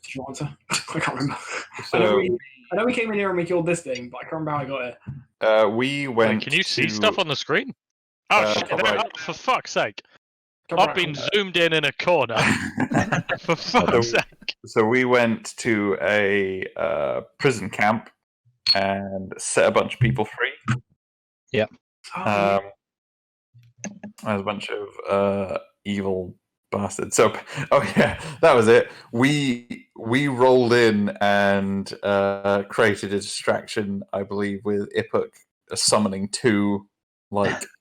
Short answer. I can't remember. So I know we came in here and we killed this thing, but I can't remember how I got it. we went. Wait, can you see to, stuff on the screen? Oh shit! top right. Oh, for fuck's sake! Top I've right been corner. zoomed in a corner. For fuck's sake! So we went to a prison camp and set a bunch of people free. Oh, There's a bunch of evil bastards. So, yeah, that was it. We rolled in and created a distraction, I believe, with Ipuk summoning 2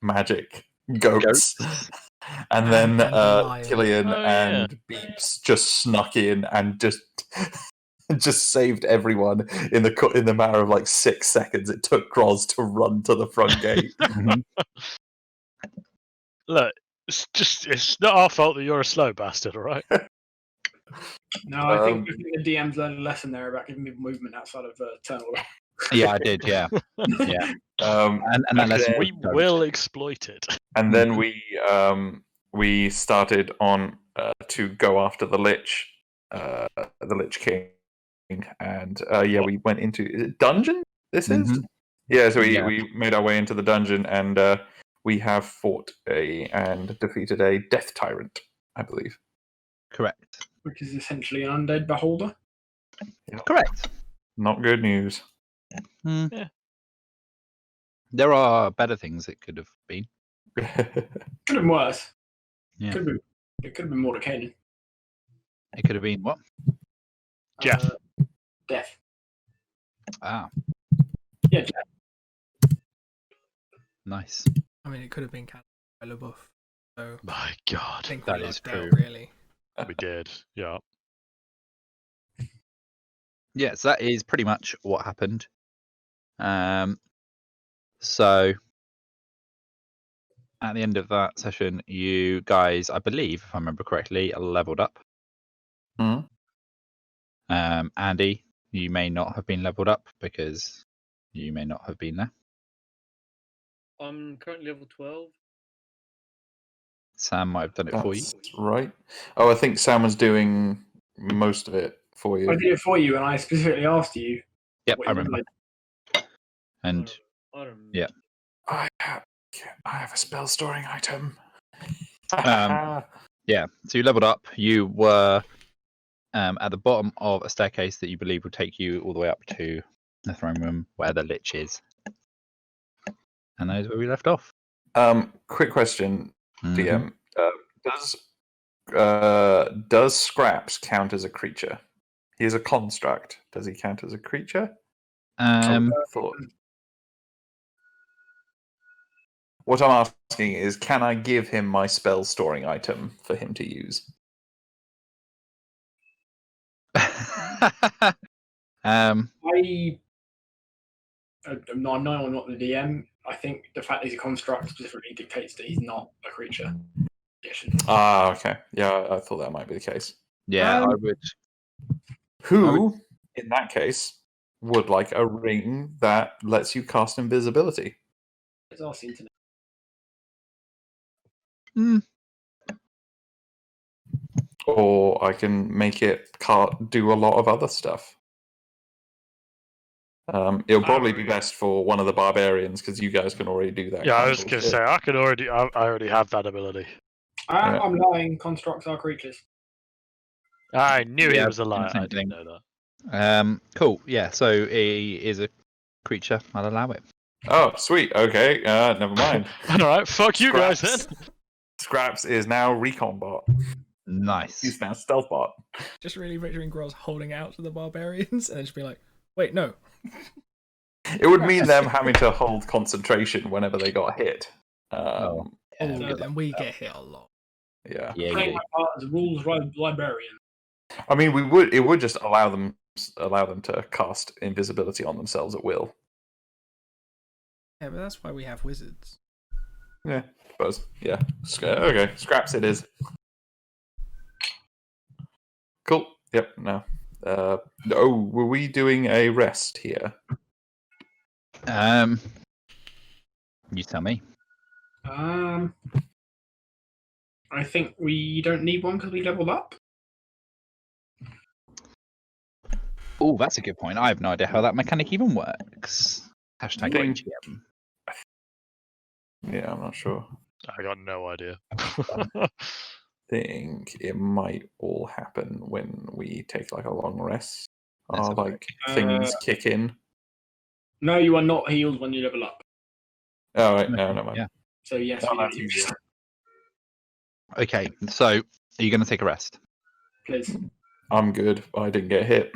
magic goats. And then Killian and Beeps just snuck in and just saved everyone in the matter of 6 seconds it took Groz to run to the front gate. Look, it's not our fault that you're a slow bastard, all right? No, I think the DM's learned a lesson there about giving me movement outside of Eternal. Yeah, I did. Yeah, yeah. And that lesson We will exploit it. And then we started on to go after the Lich King, and we went into, is it dungeon? This is so we made our way into the dungeon, and we have fought and defeated a death tyrant, I believe. Correct. Which is essentially an undead beholder. Yep. Correct. Not good news. Yeah. There are better things it could have been. Could have been worse. Yeah. It could have been more to Kanan. It could have been what? Jeff. Death. Ah, Yeah, Jeff. nice. I mean, it could have been by LaBeouf. So My I God, think that we is lucked out, true. really. we did. Yeah. Yeah, so that is pretty much what happened. So at the end of that session, you guys, I believe, if I remember correctly, leveled up. Mhm. Andy, you may not have been leveled up because you may not have been there. I'm currently level 12. Sam might have done it for you. That's right. Oh, I think Sam was doing most of it for you. I did it for you, and I specifically asked you. Yep, what I you remember. wanted. And I don't remember. yeah. I have a spell storing item. yeah, so you leveled up. You were at the bottom of a staircase that you believe will take you all the way up to the throne room where the Lich is. And that is where we left off. Quick question, DM. Does Scraps count as a creature? He is a construct. Does he count as a creature? Thought. What I'm asking is, can I give him my spell storing item for him to use? I'm not the DM. I think the fact that he's a construct specifically dictates that he's not a creature. Okay. Yeah, I thought that might be the case. Yeah, I would. Who, in that case, would like a ring that lets you cast invisibility? It's our internet. Or I can make it do a lot of other stuff. It'll probably be best for one of the barbarians because you guys can already do that. Yeah, I was gonna say I already have that ability. I'm lying. Constructs are creatures. I knew he was a liar. I didn't know that. Cool. Yeah. So he is a creature. I'll allow it. Oh, sweet. Okay. Never mind. All right. Fuck you guys then. Scraps is now recon bot. Nice. He's now stealth bot. Just really picturing Groz holding out to the barbarians and just be like, wait, no. It would mean them having to hold concentration whenever they got hit. And we get hit a lot. Yeah. Playing my part as a rules librarian. I mean, it would just allow them to cast invisibility on themselves at will. Yeah, but that's why we have wizards. Yeah, I suppose. Yeah. Okay, Scraps it is. Cool. Yep. No. Were we doing a rest here? You tell me. I think we don't need one because we leveled up. Oh, that's a good point. I have no idea how that mechanic even works. Hashtag Ding. GM. Yeah, I'm not sure. I got no idea. Think it might all happen when we take like a long rest. Let's Our have a like thingies kick in. No, you are not healed when you level up. Oh right, no, no, man. Yeah. So yes, Oh, we that's do. easier. Okay, so are you going to take a rest? Please. I'm good. I didn't get hit.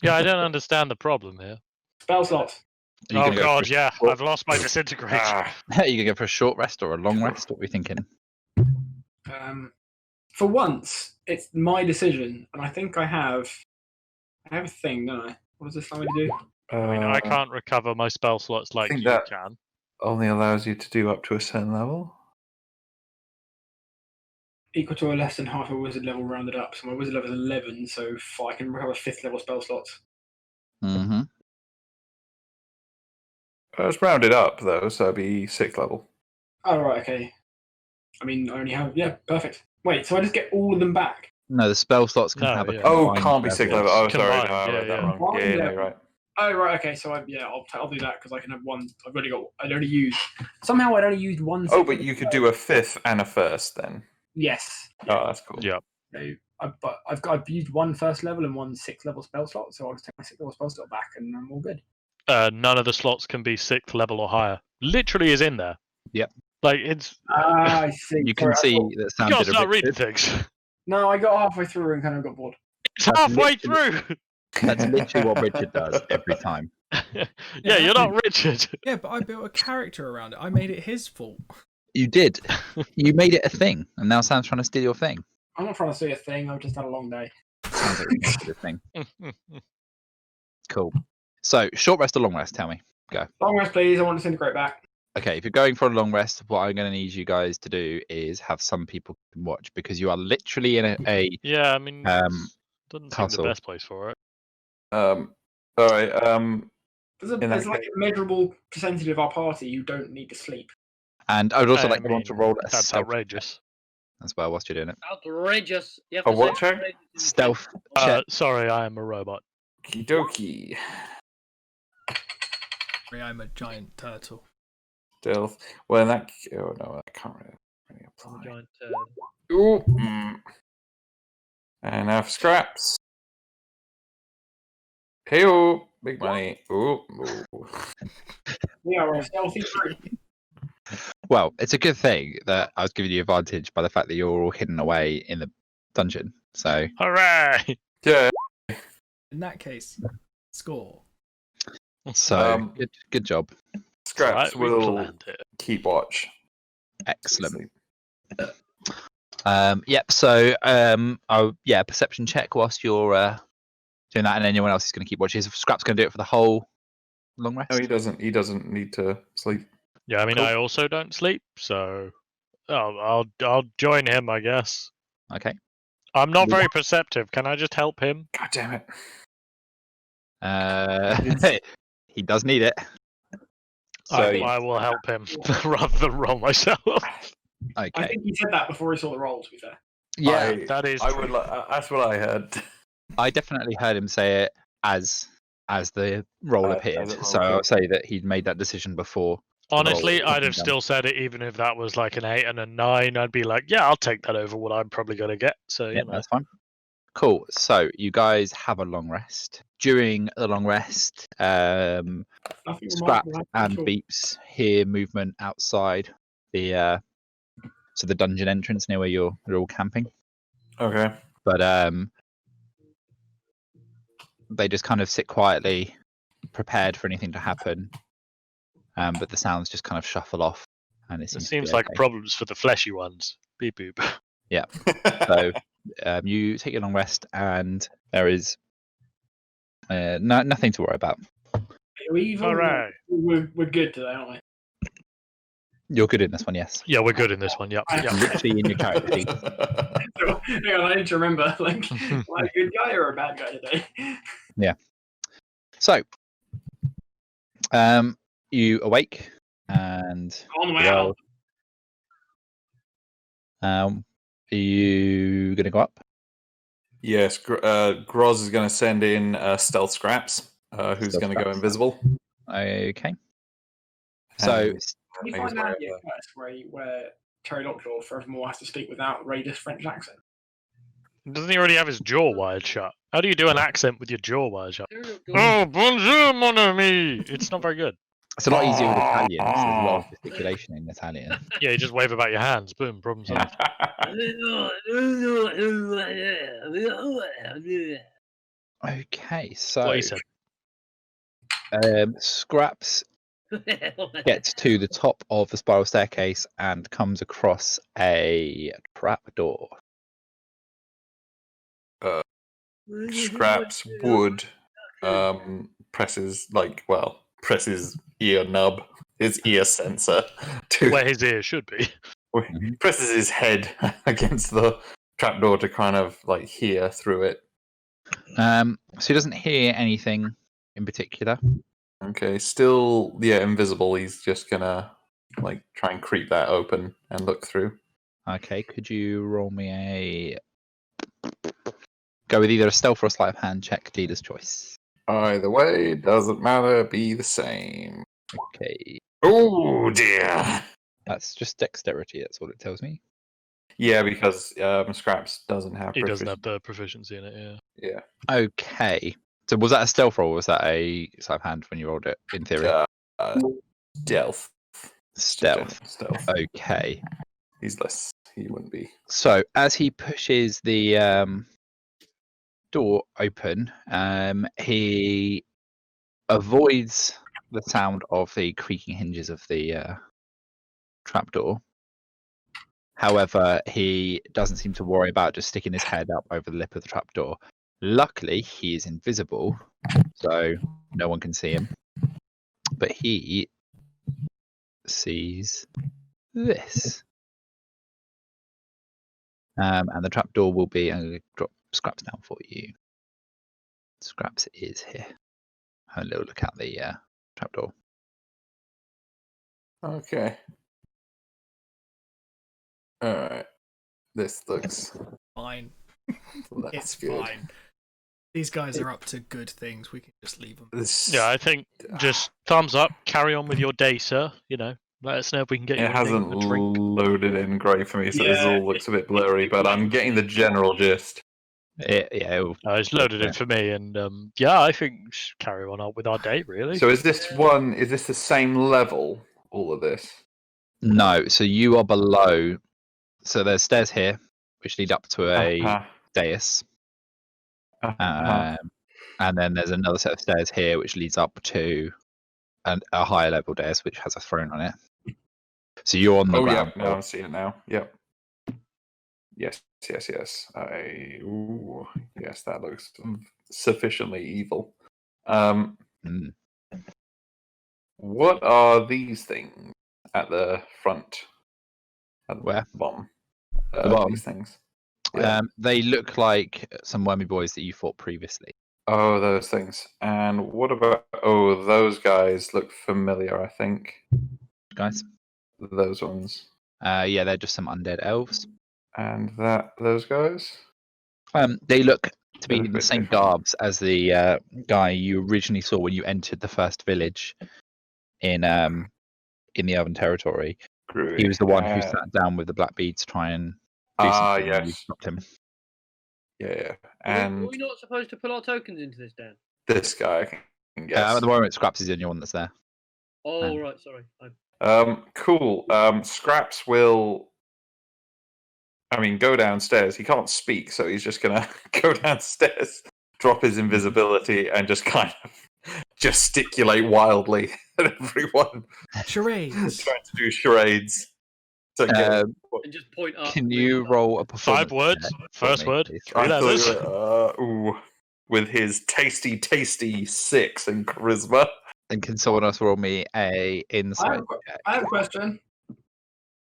Yeah, I don't understand the problem here. Spell slots. Are you Oh gonna go for god, a yeah, short- I've lost my disintegrate. Ah, Are you going to go for a short rest or a long rest? What are we thinking? For once, it's my decision, and I think I have a thing, don't I? What does this allow me to do? I mean, I can't recover my spell slots like think you that- can. only allows you to do up to a certain level. Equal to or less than half a wizard level rounded up. So my wizard level is 11, so I can recover 5th level spell slots. Mm-hmm. It's rounded up though, so it'd be 6th level. Oh, right, okay. I mean, I only have... Yeah, perfect. Wait, so I just get all of them back? No, the spell slots can No, have a yeah. Oh, combined can't be 6th level. It's Oh, sorry, no, combined, I yeah, read that yeah. wrong. Yeah, Combined yeah, level. you're right. Oh, right, okay, so I'll do that, because I can have one... I'd only used... Somehow I'd only used one... Oh, but you could do a 5th and a 1st then. Yes. Oh, that's cool. Yeah. So but I've used one 1st level and one 6th level spell slot, so I'll just take my 6th level spell slot back and I'm all good. None of the slots can be 6th level or higher. Literally is in there. Yep. Like, it's... I see. You can Sorry, I see thought- that you Sam gotta did a start bit. reading things. No, I got halfway through and kind of got bored. It's That's halfway literally- through! That's literally what Richard does every time. Yeah, you're not Richard. Yeah, but I built a character around it. I made it his fault. You did. You made it a thing, and now Sam's trying to steal your thing. I'm not trying to say a thing, I've just had a long day. Sounds like you're steal a thing. Cool. So, short rest or long rest? Tell me. Long rest, please. I want to disintegrate back. Okay, if you're going for a long rest, what I'm going to need you guys to do is have some people watch because you are literally in a Yeah, I mean, Um, doesn't seem the castle. best place for it. All right. There's In that like a measurable percentage of our party who don't need to sleep. and I would also I like everyone to mean, roll a That's stealth outrageous. as well whilst you're doing it. Outrageous. You have A to what say check? outrageous in Stealth chat. check. Sorry, I am a robot. Okie dokie. I'm a giant turtle. Stealth. Well, in that. Oh no, that can't really apply. Giant Ooh. And now for scraps. Hey, big money. Ooh. We are a stealthy group. Well, it's a good thing that I was giving you advantage by the fact that you're all hidden away in the dungeon. So, Hooray! Yeah. In that case, score. good job. Scraps Right, we will planned it. keep watch. Excellent. Yep. So, perception check whilst you're doing that, and anyone else is going to keep watching. Is Scrap's going to do it for the whole long rest? No, he doesn't. He doesn't need to sleep. Yeah, I mean, Cool. I also don't sleep, so I'll join him, I guess. Okay. I'm not Yeah. very perceptive. Can I just help him? God damn it. He does need it. So, I will help him rather than roll myself. I okay. think he said that before he saw the roll, to be fair. Yeah, That is I true. would. That's what I heard. I definitely heard him say it as the roll As appeared. it So rolled, I'll say that he'd made that decision before. Honestly, roll I'd have done. still said it even if that was like an 8 and a 9. I'd be like, yeah, I'll take that over what I'm probably going to get. So, Yeah, that's fine. Cool. So you guys have a long rest. During the long rest, Nothing Scrap remarkable and at all. Beeps hear movement outside the dungeon entrance near where you're all camping. Okay. But they just kind of sit quietly, prepared for anything to happen. But the sounds just kind of shuffle off, and it It seems, seems to be like okay. problems for the fleshy ones. Beep boop. So you take your long rest, and there is nothing to worry about. Are we evil? Hooray. We're good today, aren't we? You're good in this one, yes. Yeah, we're good in this one. Yep. I- yep. Literally in your character sheet. So, hang on, I need to remember. Like, am I a good guy or a bad guy today? So, you awake, and On the way out. are you gonna go up? Yes, Groz is going to send in Stealth Scraps, who's Stealth going to go Scraps. invisible. Okay. So And Can you he's find wearing Andy at first where Terry Lockjaw forevermore has to speak without Raiders French accent? Doesn't he already have his jaw wired shut? How do you do an accent with your jaw wired shut? Terry Lockjaw- Oh, bonjour, mon ami! It's not very good. it's a lot easier with Italian. So there's a lot of gesticulation in Italian. Yeah, you just wave about your hands. Boom, problem solved. Okay, What so he said. Scraps gets to the top of the spiral staircase and comes across a trapdoor. Scraps wood presses ear nub, his ear sensor to Where his ear should be. presses his head against the trapdoor to kind of like hear through it. So he doesn't hear anything in particular. Okay, still invisible. He's just gonna like try and creep that open and look through. Okay, could you roll me go with either a stealth or a sleight of hand check, leader's choice. Either way, doesn't matter. Be the same. Okay, Oh dear. that's just dexterity. That's what it tells me. Yeah, because Scraps doesn't have. He doesn't have the proficiency in it, yeah. Yeah. Okay, so was that a stealth roll? Or was that a sleight of hand when you rolled it? In theory, Stealth. stealth. Stealth. Okay, He's less. He wouldn't be. so as he pushes the door open, he avoids the sound of the creaking hinges of the trapdoor. However, he doesn't seem to worry about just sticking his head up over the lip of the trapdoor. Luckily, he is invisible, so no one can see him. But he sees this. And the trapdoor will be. I'm going to drop Scraps down for you. Scraps is here. Have a little look at the trapdoor. Okay. All right. This looks. Fine. That's It's good. fine. These guys are up to good things. We can just leave them. This, Yeah, I think just thumbs up. Carry on with your day, sir. You know, let us know if we can get you it anything hasn't to drink. loaded in great for me, so this Yeah, all looks a bit blurry. But I'm getting the general gist. It's loaded in for me, and yeah, I think just carry on up with our day, really. So is this one? Is this the same level? All of this? No, so you are below. So there's stairs here, which lead up to a Uh-huh. dais. Uh-huh. And then there's another set of stairs here, which leads up to a higher level dais, which has a throne on it. So you're on the Oh yeah, ground now floor. I'm seeing it now. Yep. Yes. Yes, that looks sufficiently evil. Mm. What are these things at the front? At Where? the bottom. The bottom? These things. Yeah. They look like some wormy boys that you fought previously. Oh, those things. And what about? Oh, those guys look familiar. I think Guys? those ones. Yeah, they're just some undead elves. And those guys. They look to be They look in a the bit same different. garbs as the guy you originally saw when you entered the first village in the Elven territory. Groovy. He was the one who sat down with the black beads to try and do something. And you Yes. stopped him. Yeah. Are And we not supposed to put our tokens into this, Dan? this guy, I can guess. At the moment, Scraps is the only one that's there. Oh, right, sorry. Cool. Scraps will. I mean, go downstairs. He can't speak, so he's just gonna go downstairs, drop his invisibility, and just kind of gesticulate wildly at everyone, Charades. trying to do charades. To get And just point up. Can with you the- roll a performance 5 words. check for First me, word. please? 3 I thought letters. you were, with his tasty 6 in charisma. And can someone else roll me a insight check? I have a question.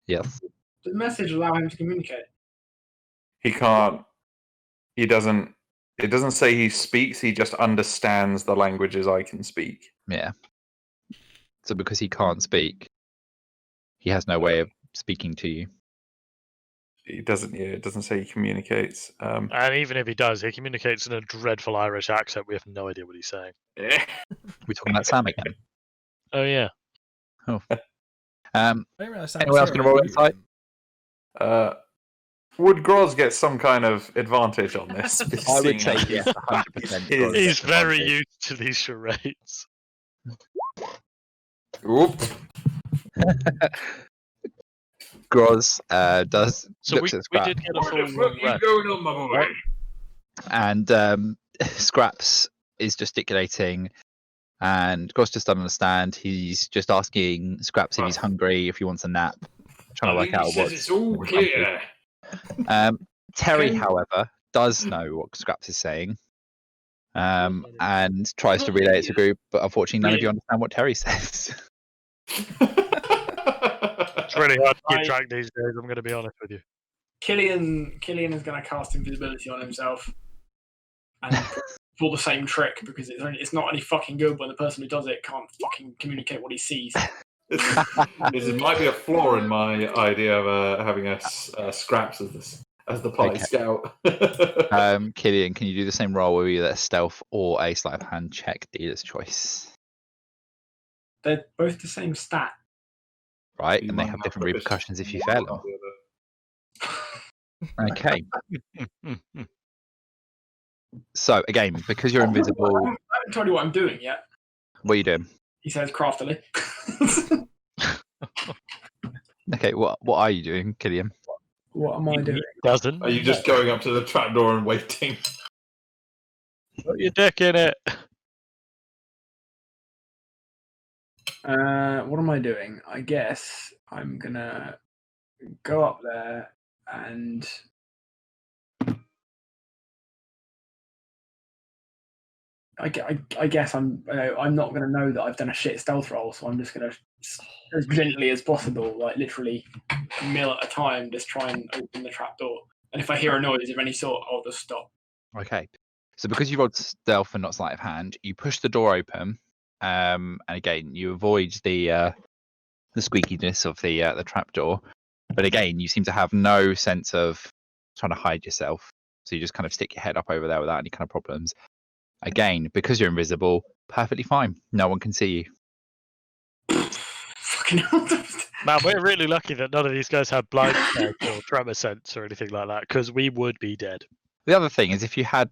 Yes. Does the message allow him to communicate? He can't. He doesn't. It doesn't say he speaks. He just understands the languages I can speak. Yeah. So because he can't speak, he has no way of speaking to you. He doesn't. Yeah, it doesn't say he communicates. And even if he does, he communicates in a dreadful Irish accent. We have no idea what he's saying. We're talking about Sam again. Oh yeah. Um, I didn't realise Sam anyone else was going to here. roll I insight? Would Groz get some kind of advantage on this? I would seeing say as yes, 100%. His- He's very advantage. used to these charades. Oop. Groz looks So we at Scraps, did get a What full the fuck is rest. going on, my boy? and Scraps is gesticulating, and Groz just doesn't understand. He's just asking Scraps if he's hungry, if he wants a nap, trying to work out He what. says it's all clear. Terry, Can- however, does know what Scraps is saying, and tries to relay it to the group, but unfortunately, none of you understand what Terry says. It's really hard to keep I- track these days. I'm going to be honest with you. Killian is going to cast invisibility on himself and pull the same trick because it's not any fucking good when the person who does it can't fucking communicate what he sees. This might be a flaw in my idea of having Scraps as the party Okay. scout. Killian, can you do the same roll with either a stealth or a sleight of hand check, dealer's choice? They're both the same stat. Right, You and they might have have different to- repercussions if you fail them. Okay, so again, because you're invisible, I haven't told you what I'm doing yet. what are you doing? He says craftily. Okay, what are you doing, Killian? What am I doing? Doesn't. Are you just going up to the trapdoor and waiting? Put your dick in it. What am I doing? I guess I'm gonna go up there and I guess I'm not gonna know that I've done a shit stealth roll, so I'm just gonna as gently as possible, like literally a mil at a time, just try and open the trapdoor. And if I hear a noise of any sort, I'll just stop. Okay, so because you rolled stealth and not sleight of hand, you push the door open, and again you avoid the squeakiness of the trapdoor, but again you seem to have no sense of trying to hide yourself, so you just kind of stick your head up over there without any kind of problems. Again, because you're invisible, perfectly fine. No one can see you. Fucking hell. Man, we're really lucky that none of these guys have blind sight or tremor sense or anything like that, because we would be dead. The other thing is, if you had,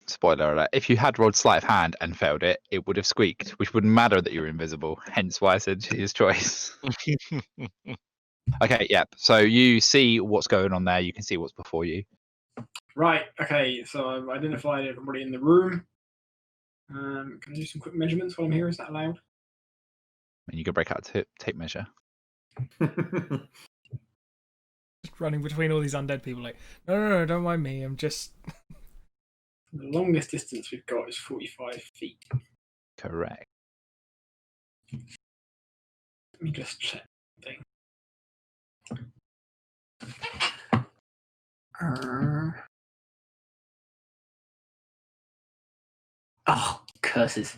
spoiler alert, if you had rolled sleight of hand and failed it, it would have squeaked, which wouldn't matter that you're invisible. Hence why I said his choice. Okay, yeah. So you see what's going on there. You can see what's before you. Right, okay, so I've identified everybody in the room. Can I do some quick measurements while I'm here? Is that allowed? And you can break out a tape measure. Just running between all these undead people, like, no, don't mind me. I'm just. The longest distance we've got is 45 feet. Correct. Let me just check something. Oh, curses.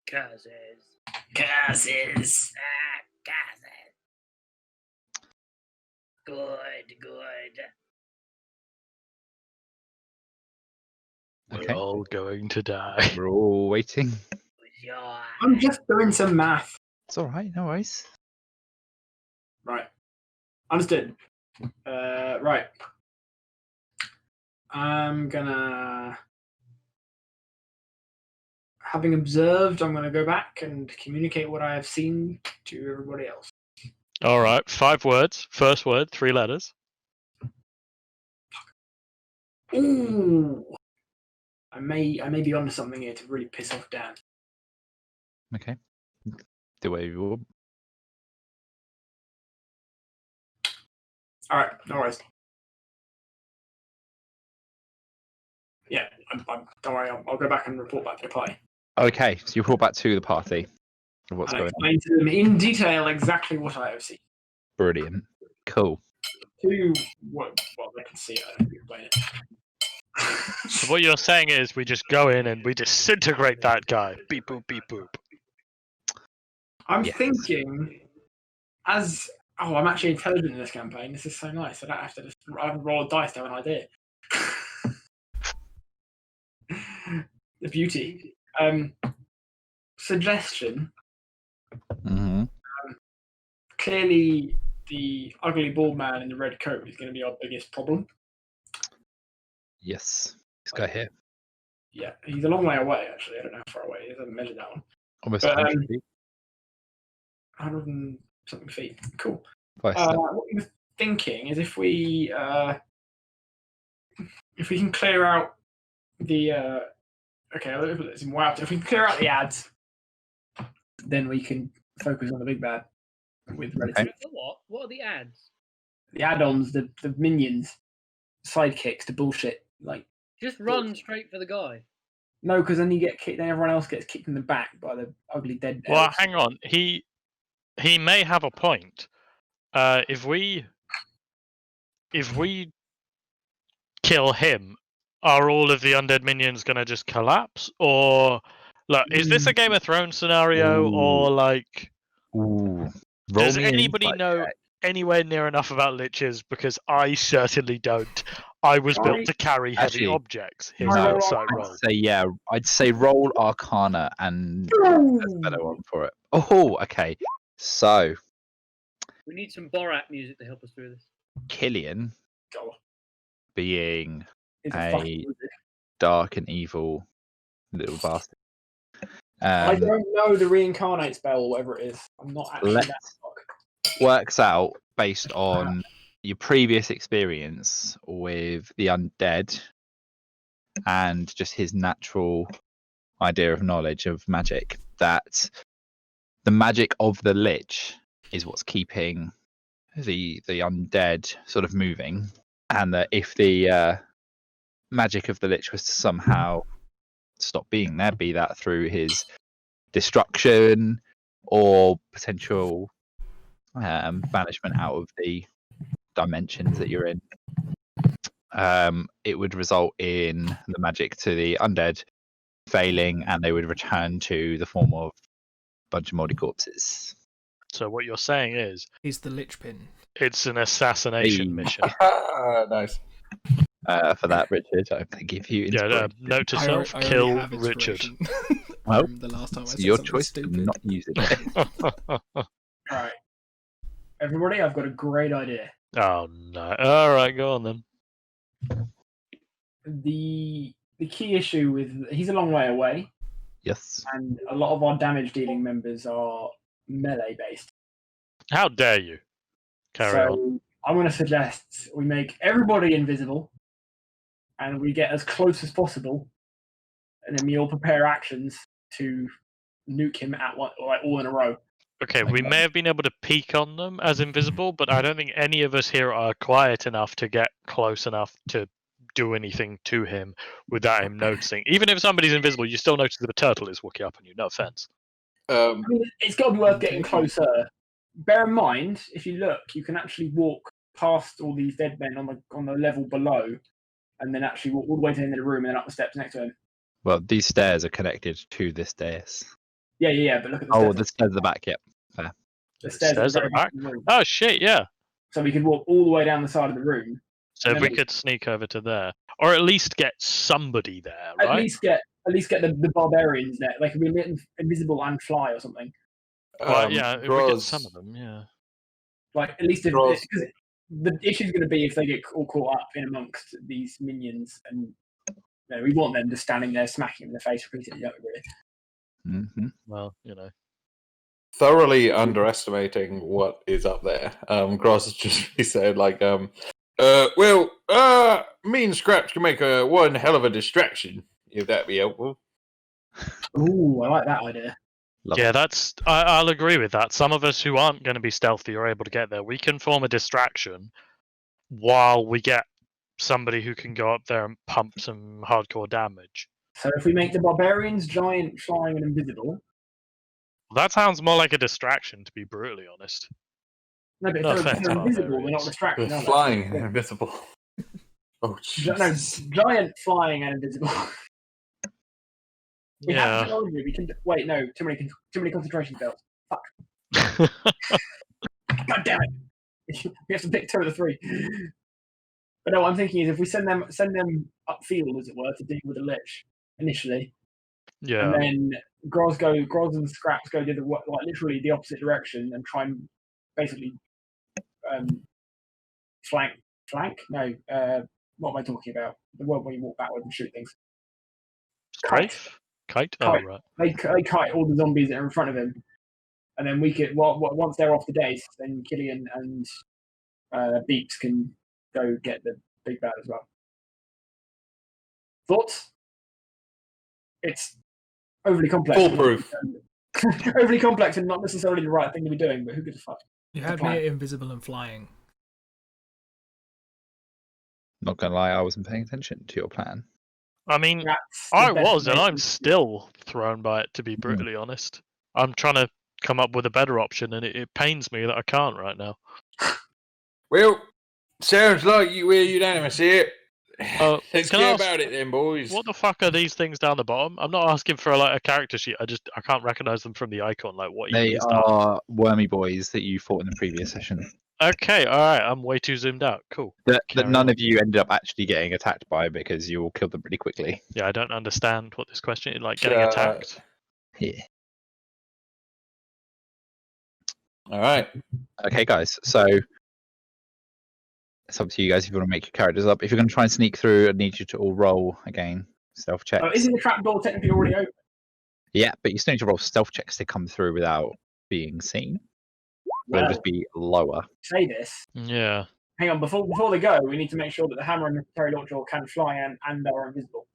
Curses. Curses. Curses. Good. Okay. We're all going to die. We're all waiting. I'm just doing some math. It's all right. No worries. Right. Understood. Right. I'm gonna. Having observed, I'm gonna go back and communicate what I have seen to everybody else. All right, 5 words. First word, 3 letters. Ooh. I may be onto something here to really piss off Dan. Okay. The way you will. All right, no worries. Yeah, don't worry. I'll go back and report back to the party. Okay, so you report back to the party of what's And going on. explain to them in detail exactly what I have seen. Brilliant. Cool. To what they can see. I don't explain it. So what you're saying is we just go in and we disintegrate that guy. Beep boop, beep boop. I'm Yes. thinking, as Oh, I'm actually intelligent in this campaign. This is so nice. I don't have to just roll a dice to have an idea. The beauty. Suggestion. Mm-hmm. Clearly, the ugly bald man in the red coat is going to be our biggest problem. Yes. This guy here. Yeah, he's a long way away, actually. I don't know how far away he is. I haven't measured that one. Almost But, 100 feet. 100 and something feet. Cool. Twice that. What we were thinking is if we can clear out the okay, let me put this in wow. If we can clear out the ads, then we can focus on the big bad with relative. The what? What are the ads? The add-ons, the minions, sidekicks, the bullshit. Like Just run straight for the guy. no, because then you get kicked. Then everyone else gets kicked in the back by the ugly dead. Well, elves. hang on. He may have a point. If we kill him, are all of the undead minions gonna just collapse? Or like, is this a Game of Thrones scenario? Or like, Ooh. does Me an anybody insight know check. anywhere near enough about liches? Because I certainly don't. I was built to carry heavy Actually, objects. Here's no, the no, insight I'd roll. say yeah. I'd say roll Arcana, and that's a better one for it. Oh, okay. So We need some Borat music to help us through this. Killian, God, being it's a fucking wizard. dark and evil little bastard. I don't know the reincarnate spell or whatever it is. I'm not actually Let's- that fuck. Works out based on your previous experience with the undead and just his natural idea of knowledge of magic, that the magic of the lich is what's keeping the undead sort of moving, and that if the magic of the lich was to somehow stop being there, be that through his destruction or potential banishment out of the dimensions that you're in, it would result in the magic to the undead failing, and they would return to the form of a bunch of moldy corpses. So what you're saying is He's the lich pin. it's an assassination Hey. mission. Nice. For that, Richard, I'm going to give you Yeah, inspiration. note to I self: already kill have Richard. inspiration Well, from the last time I It's said your something choice to stupid. not use it. Right, everybody, I've got a great idea. Oh no! All right, go on then. The key issue with he's a long way away, Yes. and a lot of our damage dealing members are melee based. How dare you? Carry so on. I'm going to suggest we make everybody invisible, and we get as close as possible, and then we all prepare actions to nuke him at one, like all in a row. Okay, we may have been able to peek on them as invisible, but I don't think any of us here are quiet enough to get close enough to do anything to him without him noticing. Even if somebody's invisible, you still notice that a turtle is walking up on you. No offense. I mean, it's got to be worth getting closer. Bear in mind, if you look, you can actually walk past all these dead men on the level below, and then actually walk all the way to the end of the room and then up the steps next to him. Well, these stairs are connected to this dais. Yeah. But look at the Oh, stairs. the stairs at the back, yep. The stairs Stairs at at the the very back? back of the room. Oh shit! Yeah. So we could walk all the way down the side of the room. So And if then we could sneak over to there, or at least get somebody there, At right? least get the barbarians there. They can be invisible and fly or something. Well, yeah, if we get Groz, some of them, yeah. Like at least if Gross. because the issue's going to be if they get all caught up in amongst these minions, and we want them just standing there smacking them in the face repeatedly, don't we, really? Mm-hmm. Well, you know. thoroughly underestimating what is up there. Gross just said like, me and Scraps can make one hell of a distraction, if that'd be helpful. Ooh, I like that idea. Yeah, I'll agree with that. Some of us who aren't going to be stealthy are able to get there. We can form a distraction while we get somebody who can go up there and pump some hardcore damage. So if we make the barbarians giant, flying, and invisible. That sounds more like a distraction, to be brutally honest. No, but No if offense, they're invisible, they're not barbarians. distracted. They're are they? flying and invisible. Oh, No, Jesus. giant, flying, and invisible. We have Yeah. technology. We can wait. No, too many concentration spells. God damn it! We have to pick 2 of the 3. But no, what I'm thinking is if we send them upfield, as it were, to deal with the Lich initially, Yeah. and then Groz and Scraps go literally the opposite direction and try and basically flank. No, what am I talking about? The one where you walk backwards and shoot things. Strafe? Kite? Oh, Kite. right. They kite all the zombies that are in front of him, and then we could. Once they're off the dace, then Killian and Beeps can go get the big bad as well. Thoughts? It's overly complex. Foolproof. Overly complex and not necessarily the right thing to be doing, but who gives a fuck? You had me at invisible and flying. Not gonna lie, I wasn't paying attention to your plan. I mean, That's the I best was, and way I'm to- still thrown by it, to be brutally honest. I'm trying to come up with a better option, and it pains me that I can't right now. Well, sounds like we're unanimous here. Let's can I get ask- about it then, boys. What the fuck are these things down the bottom? I'm not asking for like a character sheet. I can't recognize them from the icon. Like, what even They is that? are wormy boys that you fought in the previous session. Okay, all right. I'm way too zoomed out. Cool. That Carry none on. of you ended up actually getting attacked by because you all killed them pretty quickly. Yeah, I don't understand what this question is. Like, getting attacked. Yeah. All right. Okay, guys. So it's up to you guys if you want to make your characters up. If you're going to try and sneak through, I need you to all roll again stealth checks. Oh, isn't the trapdoor technically already open? Yeah, but you still need to roll stealth checks to come through without being seen. They'll Well, just be lower. say this. Yeah. Hang on, before they go, we need to make sure that the hammer and the carry launcher can fly and are invisible.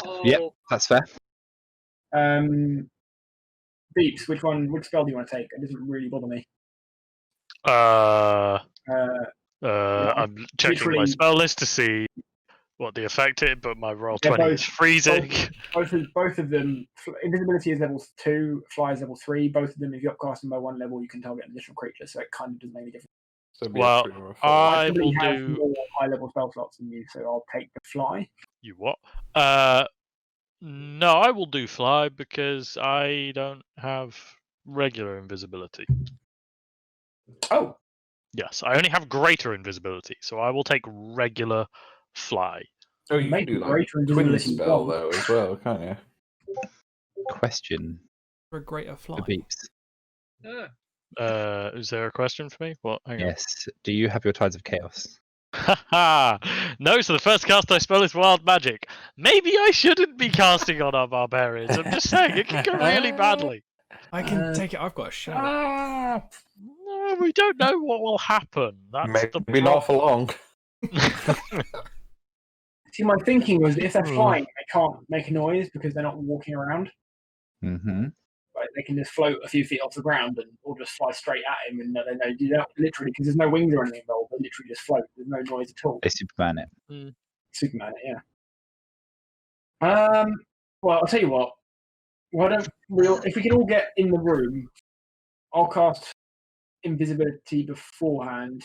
Oh, Yep. That's fair. Beeps, which spell do you want to take? It doesn't really bother me. I'm checking my literally- spell list to see what the effect is, but my roll Yeah, 20 is freezing. Both of them, invisibility is level 2, fly is level 3. Both of them, if you upcast them by 1 level, you can target an additional creature, so it kind of doesn't make any difference. So it'd be Well, a 3 or a 4. I Somebody will has do. more high-level spell slots than you, so I'll take the fly. You what? No, I will do fly because I don't have regular invisibility. Oh, Yes, I only have greater invisibility, so I will take regular fly. Oh, you make can do like greater twin invisibility spell one. though as well, can't you? Question For a greater fly. for Beeps. Is there a question for me? What? Hang on. Yes. Do you have your Tides of Chaos? Haha! No, so the first cast I spell is Wild Magic. Maybe I shouldn't be casting on our barbarians. I'm just saying, it can go really badly. I can take it. I've got a shell. No, we don't know what will happen. That's the Maybe not for long. see, my thinking was if they're flying, they can't make a noise because they're not walking around. Mm-hmm. Right? They can just float a few feet off the ground or just fly straight at him, and they do that literally because there's no wings or anything involved. They literally just float. There's no noise at all. They Superman it. Superman, yeah. Well, I'll tell you what. Why don't if we can all get in the room, I'll cast invisibility beforehand,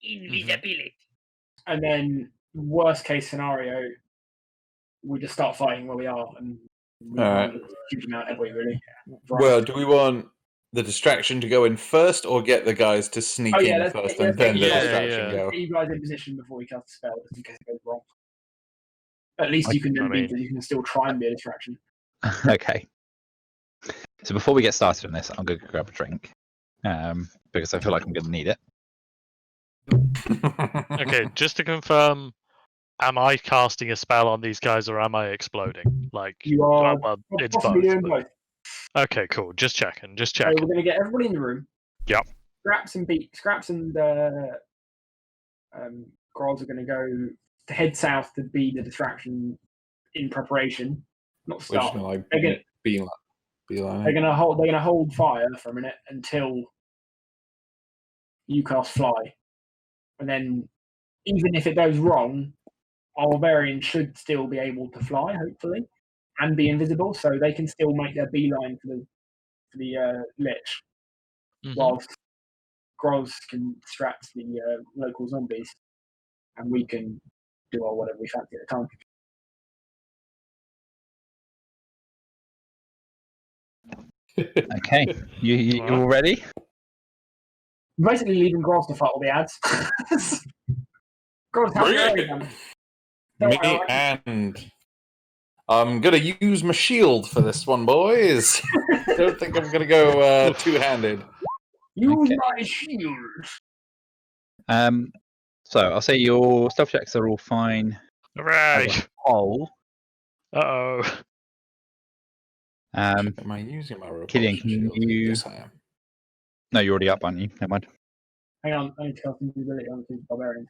Invisibility. and then worst case scenario, we just start fighting where we are, and we Alright. can't do a huge amount, have we really? Well, do we want the distraction to go in first, or get the guys to sneak Oh, yeah, in let's- first let's and then the get- yeah, distraction yeah. go? Get you guys in position before we cast the spell, just in case it goes wrong. At least you can then you can still try and be a distraction. Okay. So before we get started on this, I'm going to grab a drink because I feel like I'm going to need it. Okay, just to confirm, am I casting a spell on these guys or am I exploding? Like, You are well, it's possibly doing both. both. Okay, cool. Just checking. So we're going to get everybody in the room. Yep. Scraps and Grolls are going to go to head south to be the distraction in preparation, not We're just start. gonna like They're gonna- beeline. They're going to hold fire for a minute until you cast fly, and then even if it goes wrong, our barbarian should still be able to fly, hopefully, and be invisible, so they can still make their beeline for the lich, whilst Groz can distract the local zombies, and we can do our whatever we fancy at the time. Okay. You all ready? Basically leaving Groz to fight all the ads. Groz, how's Bring your it. area done? Don't Me worry, I'll- and I'm gonna use my shield for this one, boys. Don't think I'm gonna go two-handed. Use Okay. my shield. So I'll say your stealth checks are all fine Hooray! as a whole. Uh-oh. Am I using my repulsion Killian, can shield? you- Yes, I am. No, you're already up, aren't you? Never mind. Hang on, I need to cast invisibility on two barbarians.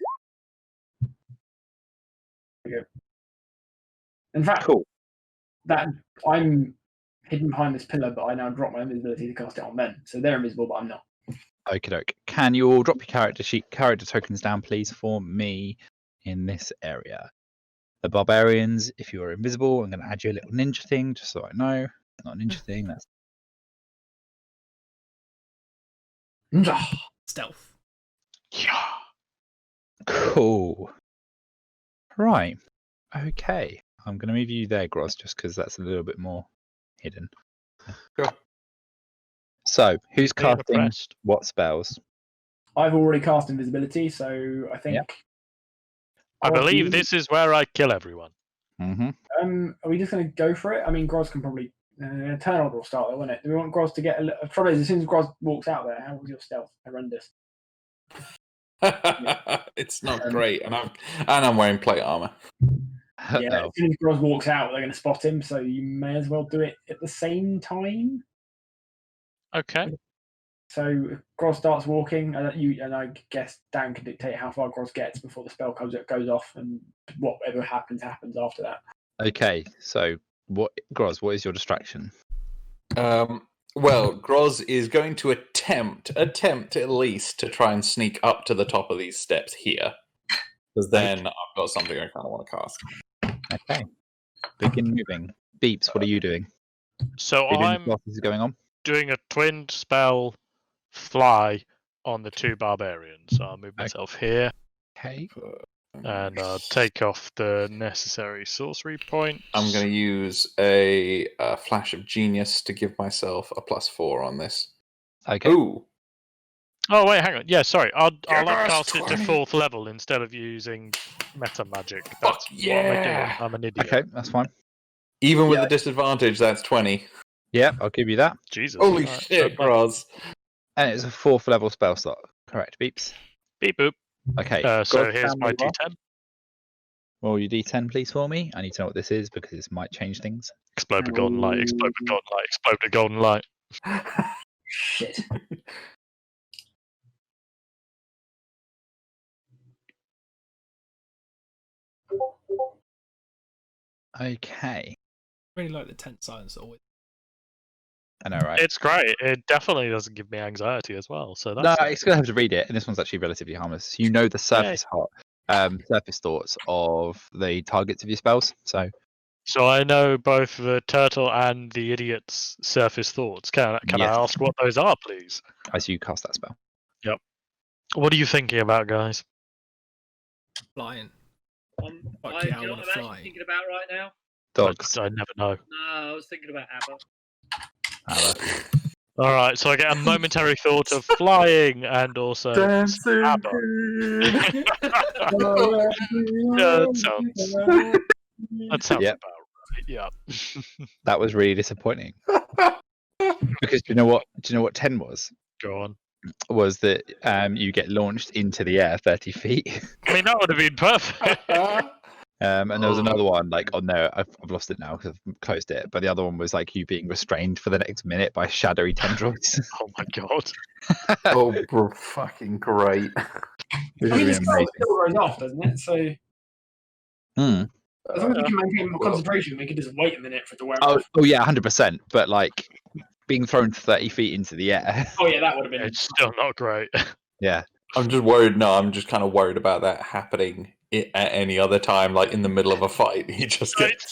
There we go. In fact, Cool. that I'm hidden behind this pillar, but I now drop my invisibility to cast it on them. So they're invisible, but I'm not. Okie doke. Can you all drop your character tokens down, please, for me in this area? The barbarians, if you are invisible, I'm going to add you a little ninja thing, just so I know. Not a ninja thing. That's Stealth. Yeah. cool. Right. Okay. I'm going to move you there, Groz, just because that's a little bit more hidden. Sure. So, who's Being casting oppressed. what spells? I've already cast invisibility, so I think. Yep. I Groz, believe you- this is where I kill everyone. Mm-hmm. Are we just going to go for it? I mean, Groz can probably. Turn order will start though, won't it? Do we want Groz to get a little. Trouble is, as soon as Groz walks out there, how was your stealth? Horrendous. It's not great, and I'm wearing plate armor. Yeah, as soon as Groz walks out, they're going to spot him, so you may as well do it at the same time. Okay. So if Groz starts walking, and I guess Dan can dictate how far Groz gets before the spell goes off, and whatever happens after that. Okay, so Groz, what is your distraction? Well, Groz is going to attempt at least to try and sneak up to the top of these steps here, because then I've got something I kind of want to cast. Okay. Begin moving. Beeps, what are you doing? So Are you doing I'm what is going on? doing a twinned spell fly on the two barbarians. So I'll move myself here Okay. and I'll take off the necessary sorcery points. I'm going to use a flash of genius to give myself a +4 on this. Okay. Ooh. Oh wait, hang on. Yeah, sorry. I'll Yes, upcast it to 20. 4th level instead of using meta magic. Fuck That's what am I doing? yeah! I'm an idiot. Okay, that's fine. Even with Yeah. the disadvantage, that's 20. Yeah, I'll give you that. Jesus. Holy Alright, shit, so- Groz. And it's a 4th level spell slot. Correct, Beeps. Beep boop. Okay. So Groz, here's tell my me what. D10. Roll your D10, please, for me. I need to know what this is because this might change things. Explode the golden light. Explode the golden light. Explode the golden light. Shit. Okay. Really like the tense silence always. I know, right? It's great. It definitely doesn't give me anxiety as well. So No, that's it's gonna have to read it, and this one's actually relatively harmless. You know the surface surface thoughts of the targets of your spells. So I know both the turtle and the idiot's surface thoughts. Can Yes. I ask what those are, please? as you cast that spell. What are you thinking about, guys? Flying. Fuck Fuck do yeah, I you know wanna what I'm fly. actually thinking about right now? Dogs. I never know. No, I was thinking about ABBA. All right, so I get a momentary thought of flying and also Dancing ABBA. Queen. That sounds Yep. about right. Yeah. That was really disappointing. Because do you know what 10 was? Go on. Was that you get launched into the air 30 feet. I mean, that would have been perfect. And there was another one like on there. I've lost it now because I've closed it. But the other one was like you being restrained for the next minute by shadowy tendrils. Oh my god. Oh, bro, fucking great. Which I mean, would the have been spell amazing. still goes off, doesn't it? So Hmm. as long as we can maintain more concentration, we can just wait a minute for it to wear Oh, off. oh yeah, 100%. But like being thrown 30 feet into the air. Oh yeah, that would have been. It's still not great. Yeah. I'm just worried. No, I'm just kind of worried about that happening at any other time, like in the middle of a fight. You just get. It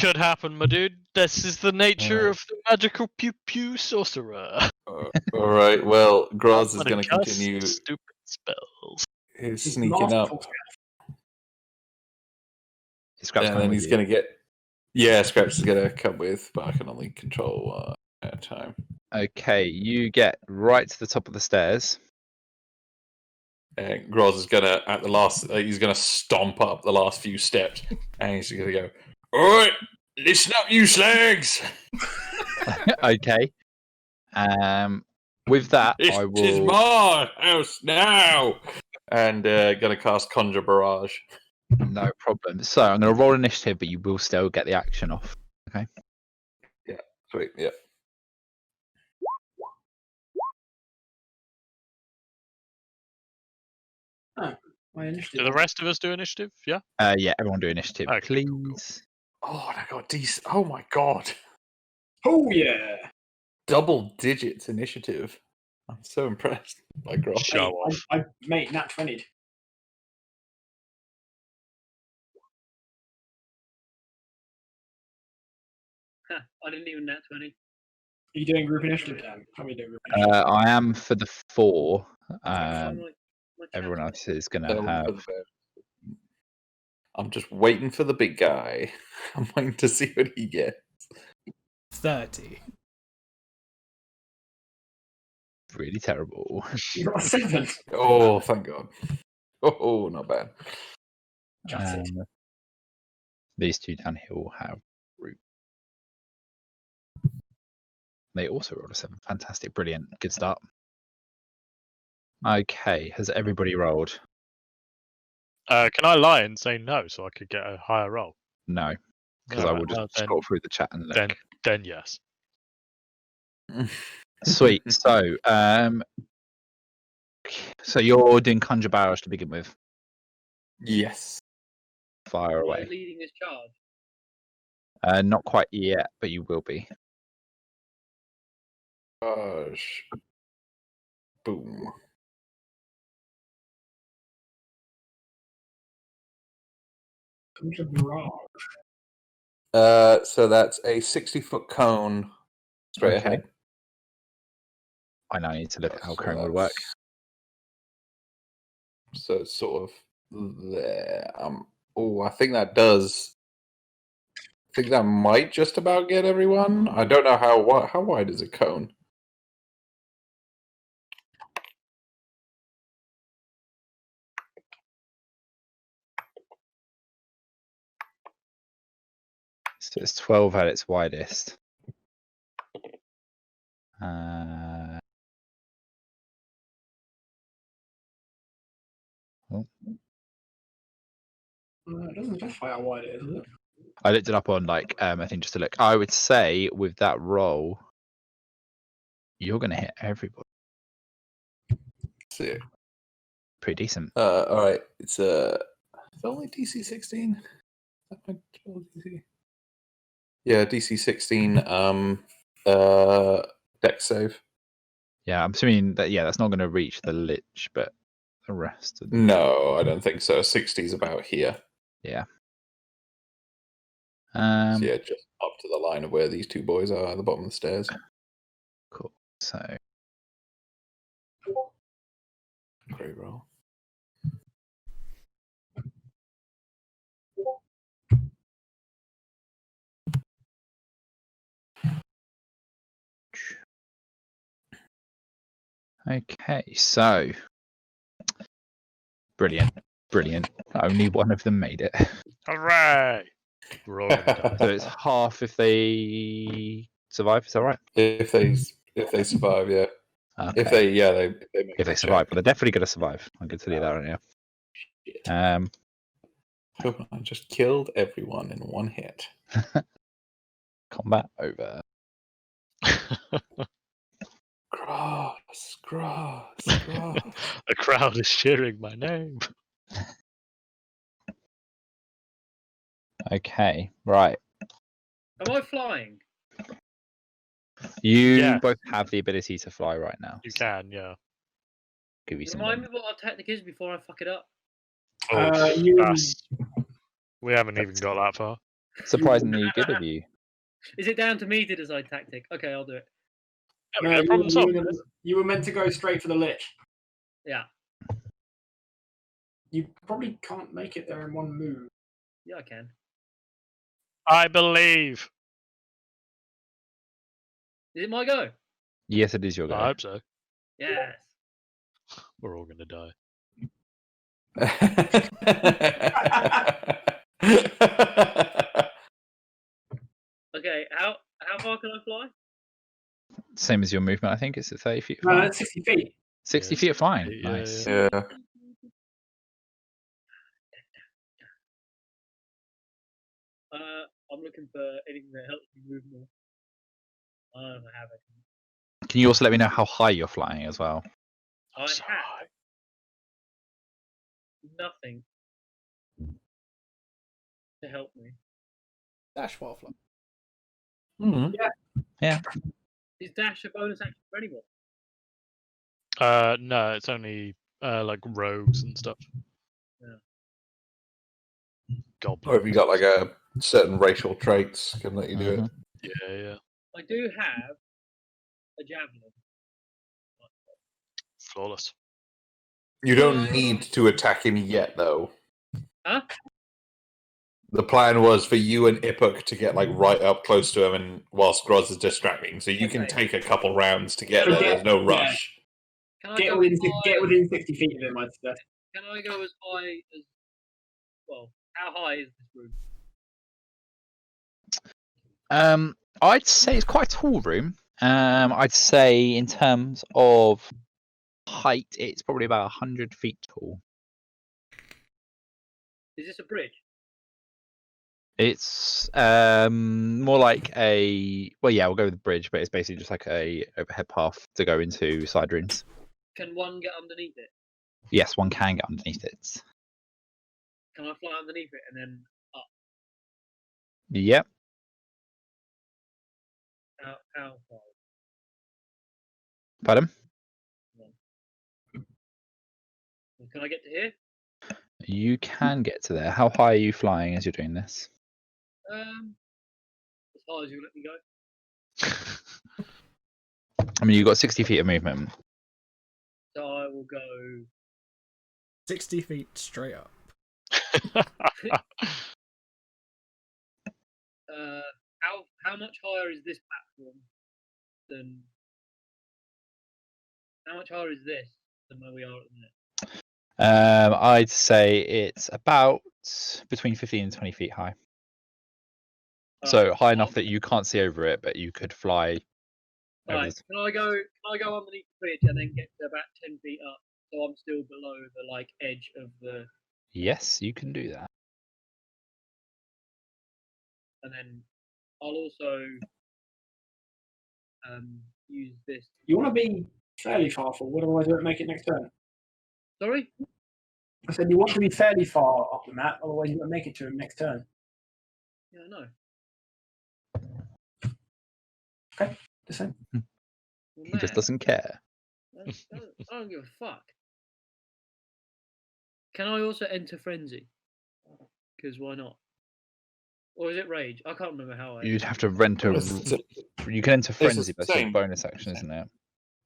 could happen, my dude. This is the nature of the magical pew pew sorcerer. All right. Well, Groz is But going it to casts continue stupid spells. his It's sneaking up, masterful. Scraps and then he's going to get. Yeah, Scraps is going to come with, but I can only control at a time. Okay, you get right to the top of the stairs. And Groz is gonna at the last. He's gonna stomp up the last few steps, and he's gonna go. All right, listen up, you slags. Okay. With that, This I is will. my house now. And gonna cast Conjure Barrage. No problem. So I'm going to roll initiative, but you will still get the action off. Okay. Sweet, yeah. My initiative. Do the rest of us do initiative? Yeah. Yeah. Everyone do initiative, Okay, please. cool, cool. Oh, and I got decent. Oh my god, Oh yeah. double digits initiative. I'm so impressed by Groz. Show off. Mate, nat 20'd. I didn't even nat 20. Are you doing group initiative, Dan? How are you doing group initiative? I am for the 4. My Everyone chat. else is going to have. I'm just waiting for the big guy. I'm waiting to see what he gets. 30. Really terrible. You got a 7. Oh, thank God. Oh, not bad. Gutted. These two down here will have root. They also rolled a 7. Fantastic. Brilliant. Good start. Okay. Has everybody rolled? Can I lie and say no so I could get a higher roll? No. Because I Alright, will just well, then- scroll through the chat and look. Then yes. Sweet. So you're doing Conjure Barrage to begin with. Yes. Fire Am I away. leading this charge? Not quite yet, but you will be. Gosh. Boom. Conjure Barrage. So that's a 60-foot cone straight Okay. ahead. I now need to look at how So cone would work. So it's sort of there. I think that does. I think that might just about get everyone. I don't know how wide is a cone. So it's 12 at its widest. It doesn't specify how wide it is, does it? I looked it up on I think just to look. I would say with that roll, you're going to hit everybody. See. Pretty decent. All right. It's only DC 16. DC? Yeah, DC 16. Dex save. Yeah, I'm assuming that that's not going to reach the lich, but the rest of them. No, I don't think so. 60's about here. Yeah. So yeah, just up to the line of where these two boys are at the bottom of the stairs. Cool. So Great roll. okay, so brilliant. Only one of them made it. Hooray! We're all gonna die. So it's half if they survive. Is that right? If they survive, yeah. Okay. If they make If they the survive, check. but they're definitely going to survive. I can tell you that right now. Shit. I just killed everyone in one hit. Combat over. Cross. The crowd is cheering my name. Okay, right. Am I flying? You Yeah. both have the ability to fly right now. You can, yeah. Give you some. Remind me what our tactic is before I fuck it up. Oh, you- we haven't even got that far. Surprisingly good of you. Is it down to me to decide tactic? Okay, I'll do it. No, problem solved. you were meant to go straight for the lich. Yeah. You probably can't make it there in one move. Yeah, I can. I believe. Is it my go? Yes, it is your go. I hope so. Yes. We're all gonna die. Okay, how far can I fly? Same as your movement, I think. It's at 30 feet. No, Flying. that's 60 feet. 60 Yeah, feet of flying. yeah, Nice. yeah. Yeah. I'm looking for anything that helps me move more. I don't have it. Can you also let me know how high you're flying as well? I So have nothing to help me. Dash while flying. Mhm. Is dash a bonus action for anyone? No, it's only like rogues and stuff. Yeah. Goblins. Or if you got like a certain racial traits, can let you do it. Yeah. I do have a javelin. Flawless. You don't need to attack him yet, though. Huh? The plan was for you and Ipuk to get like right up close to him, and whilst Groz is distracting, so you can Okay. take a couple rounds to get So there. get- There's no yeah. rush. Can I Get go within 60 feet of him, I'd suggest. Can I go as high as? Well, how high is this room? I'd say it's quite a tall room. I'd say in terms of height, it's probably about 100 feet tall. Is this a bridge? It's more like a we'll go with the bridge, but it's basically just like a overhead path to go into side rooms. Can one get underneath it? Yes, one can get underneath it. Can I fly underneath it and then up? Yep. How far? Pardon? Can I get to here? You can get to there. How high are you flying as you're doing this? As high as you let me go. I mean, you've got 60 feet of movement. So I will go. 60 feet straight up. How much higher is this platform than? How much higher is this than where we are at the minute? I'd say it's about between 15 and 20 feet high. So high enough that you can't see over it, but you could fly. Right. Can I go underneath the bridge and then get to about 10 feet up, so I'm still below the edge of the, Yes, you can do that. and then I'll also use this. You want to be fairly far forward, otherwise you won't make it next turn. Sorry. I said you want to be fairly far up the map, otherwise you won't make it to him next turn. Yeah, I know. Okay, just saying. Well, He just man, doesn't care. I don't give a fuck. Can I also enter frenzy? Because why not? Or is it rage? I can't remember how I. You'd have to rent a. You can enter It's the frenzy, but it's a same. bonus action, isn't it?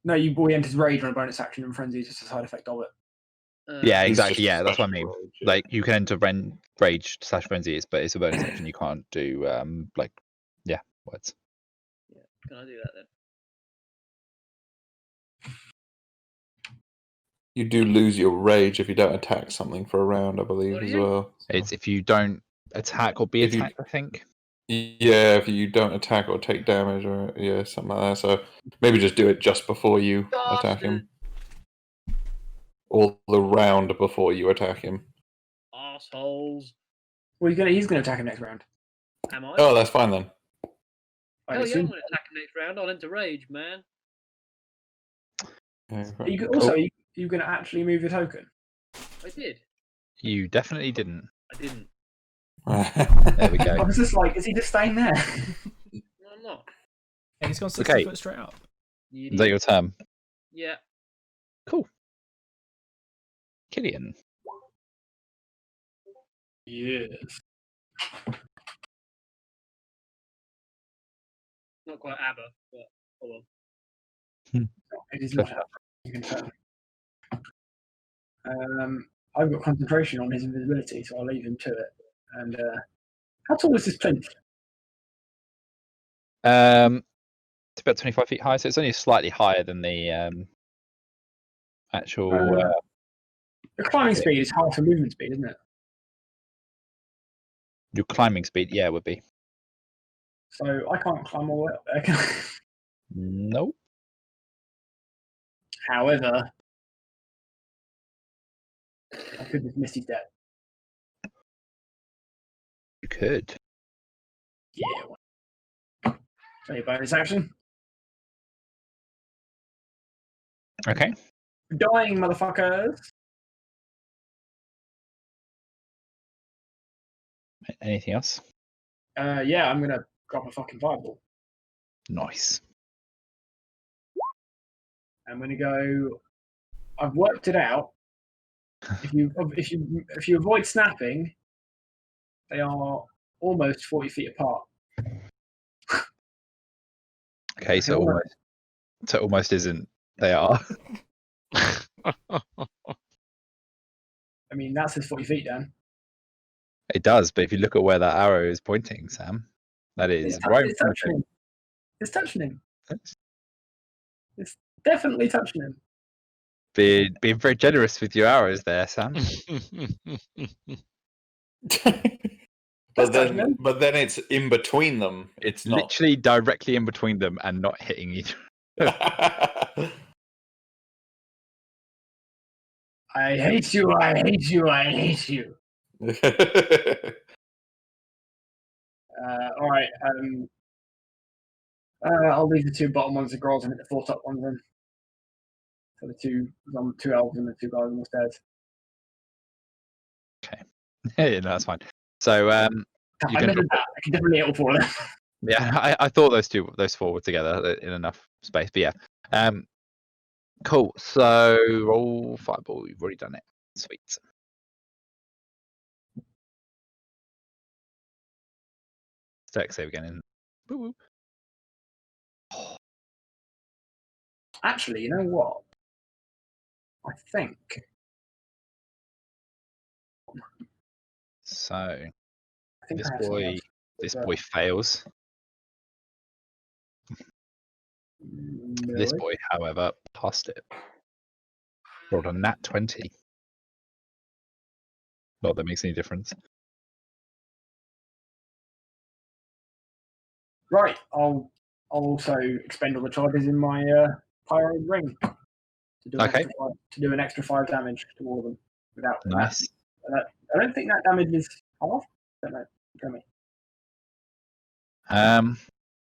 No, you boy enters rage on a bonus action, and frenzy is just a side effect of it. Yeah, It's exactly. just Yeah, that's what I special mean. rage, yeah. Like you can enter rage / frenzy, but it's a bonus action. You can't do words. Yeah, can I do that then? You do lose your rage if you don't attack something for a round, I believe, Oh, as yeah? well. So- It's if you don't attack or be If you- attacked, I think. Yeah, if you don't attack or take damage, or something like that. So maybe just do it just before you attack him, or the round before you attack him. Assholes. Well, he's gonna attack him next round. Am I? Oh, that's fine then. I Hell yeah, I'm assume. going to attack him next round. I'll enter rage, man. Yeah, You could, Cool. also, you gonna actually move your token? I did. You definitely didn't. I didn't. There we go. I was just like, is he just staying there? No, I'm not. And he's gone 60 Okay. foot straight up. You Is that idiot. your turn? Yeah. Cool. Killian. Yes. Not quite ABBA, but oh well. It is not. You can tell. I've got concentration on his invisibility, so I'll leave him to it. And how tall is this plinth? It's about 25 feet high, so it's only slightly higher than the actual. The climbing speed is half the movement speed, isn't it? Your climbing speed, yeah, would be. So I can't climb all the way up there. Can I? Nope. However, I could just Misty Step. You could. Yeah. So your bonus action. Okay. Dying, motherfuckers. Anything else? Yeah, I'm gonna drop a fucking fireball. Nice. I'm gonna go. I've worked it out. If you avoid snapping, they are almost 40 feet apart. Okay, so almost isn't. They are. I mean, that says 40 feet, Dan. It does, but if you look at where that arrow is pointing, Sam, that is right in It's front of touching him. him. It's touching him. It's definitely touching him. Being very generous with your arrows there, Sam. That's touching him. but then it's in between them. It's not. Literally directly in between them and not hitting each. I hate you. I hate you. I hate you. All right. I'll leave the two bottom ones of girls and hit the four top ones then. So the two elves and the two guys on the stairs. Yeah, no, that's fine. So I can never drop did that. I can definitely hit all four of them. yeah, I thought those four were together in enough space, but yeah. Cool. So roll fireball. You've already done it. Sweet. Dex save again. Woo-woo. Actually, you know what? I think. So I think this I have something boy, else. this boy fails. This Really? boy, however, passed it. Rolled a nat 20. Not that makes any difference. Right. I'll also expend all the charges in my pyro ring to do an extra 5 damage to all of them without. Nice. I don't think that damage is half. I don't know. Tell me.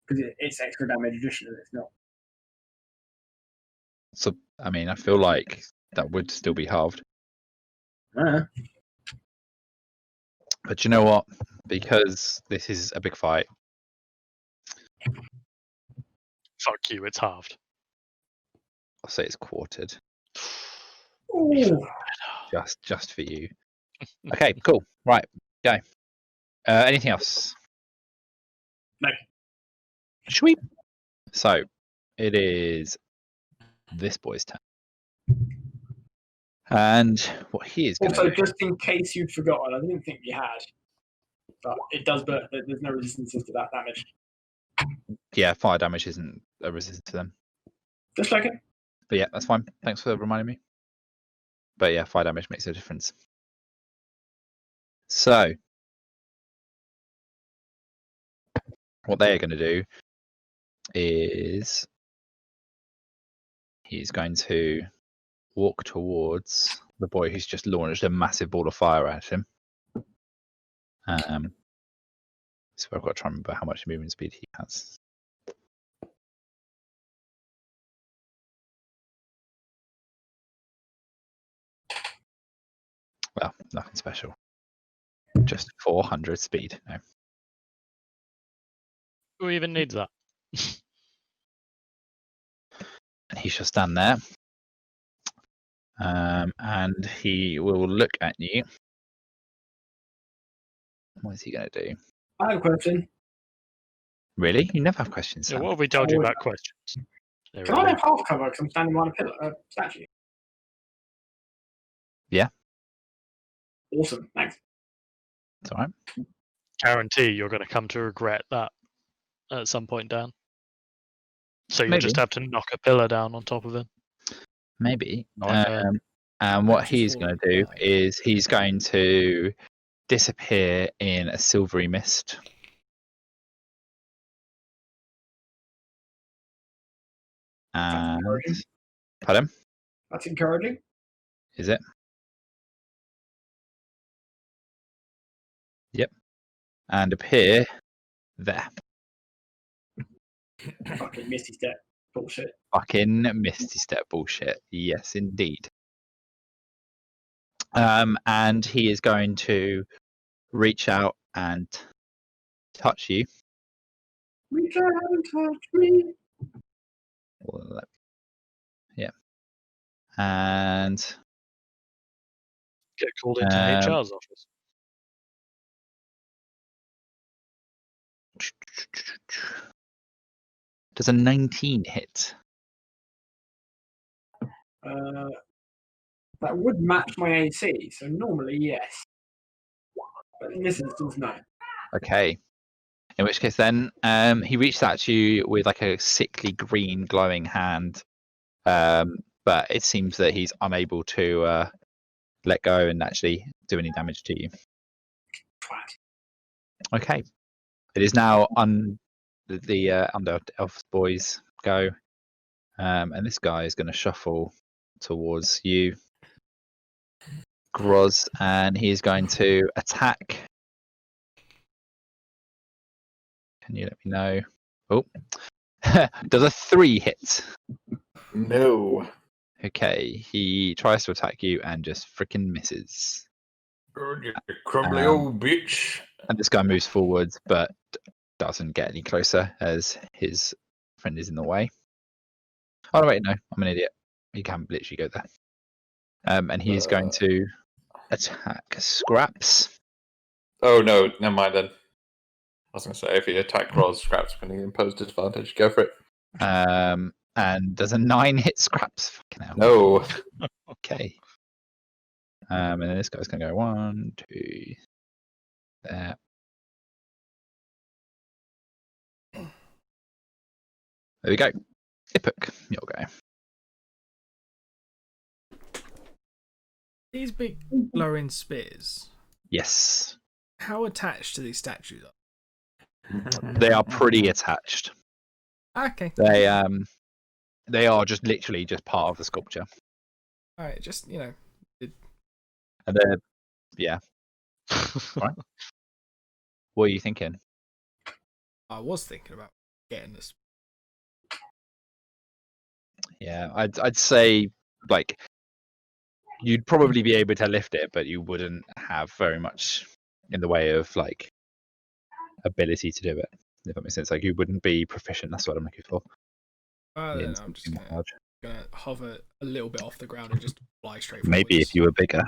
Because it's extra damage additional. It's not. So I mean, I feel like that would still be halved. But you know what? Because this is a big fight. Fuck you, it's halved. I'll say it's quartered. Ooh. Just for you. Okay, cool. Right, go. Anything else? No. Sweet. So it is this boy's turn. And what he is going to Also, do. just in case you'd forgotten, I didn't think you had, but it does burn. There's no resistances to that damage. Yeah, fire damage isn't a resistance to them. Just like it. But yeah, that's fine. Thanks for reminding me. But yeah, fire damage makes a difference. So what they are going to do is he's going to walk towards the boy who's just launched a massive ball of fire at him. So I've got to try and remember how much movement speed he has. Well, nothing special. Just 400 speed. No. Who even needs that? And he shall stand there. And he will look at you. What is he going to do? I have a question. Really? You never have questions, Yeah, Sam. what have we told you about questions? Can I have half cover because I'm standing behind a pillar, statue? Yeah. Awesome. Thanks. It's all right. Guarantee you're going to come to regret that at some point, Dan. So you Maybe. just have to knock a pillar down on top of him. Maybe. Like And what Just he's falling going to do back. is he's going to disappear in a silvery mist. And encouraging. pardon, That's encouraging. is it? Yep. And appear there. Fucking Misty Step. Bullshit. Fucking Misty Step bullshit. Yes, indeed. And he is going to reach out and touch you. Reach out and touch me. Yeah. And Get called into HR's office. does a 19 hit? That would match my AC, so normally yes. But in this instance, no. Okay. In which case, then he reached out to you with like a sickly green glowing hand, but it seems that he's unable to let go and actually do any damage to you. Twat. Okay. It is now the Under Elf boys go, and this guy is going to shuffle towards you, Groz, and he is going to attack. Can you let me know? Oh, does a 3 hit? No. Okay, he tries to attack you and just freaking misses. You crumbly old bitch. And this guy moves forwards, but doesn't get any closer as his friend is in the way. Oh no, wait, no, I'm an idiot. He can literally go there. And he is going to attack Scraps. Oh no, never mind then. I was going to say, if he attacked Groz, Scraps when he imposed disadvantage, go for it. And does a 9 hit Scraps? Fucking hell. No. Okay. And then this guy's going to go 1, 2, there. There we go. Ipuk, you'll go. These big glowing spears, Yes. how attached to these statues are? They are pretty attached. Okay. They are just literally just part of the sculpture. Alright, just, you know. And they're, yeah. Right. What are you thinking? I was thinking about getting this. Yeah, I'd say like you'd probably be able to lift it, but you wouldn't have very much in the way of like ability to do it. If that makes sense, like you wouldn't be proficient. That's what I'm looking for. Then I'm just gonna hover a little bit off the ground and just fly straight forward. Maybe if you were bigger.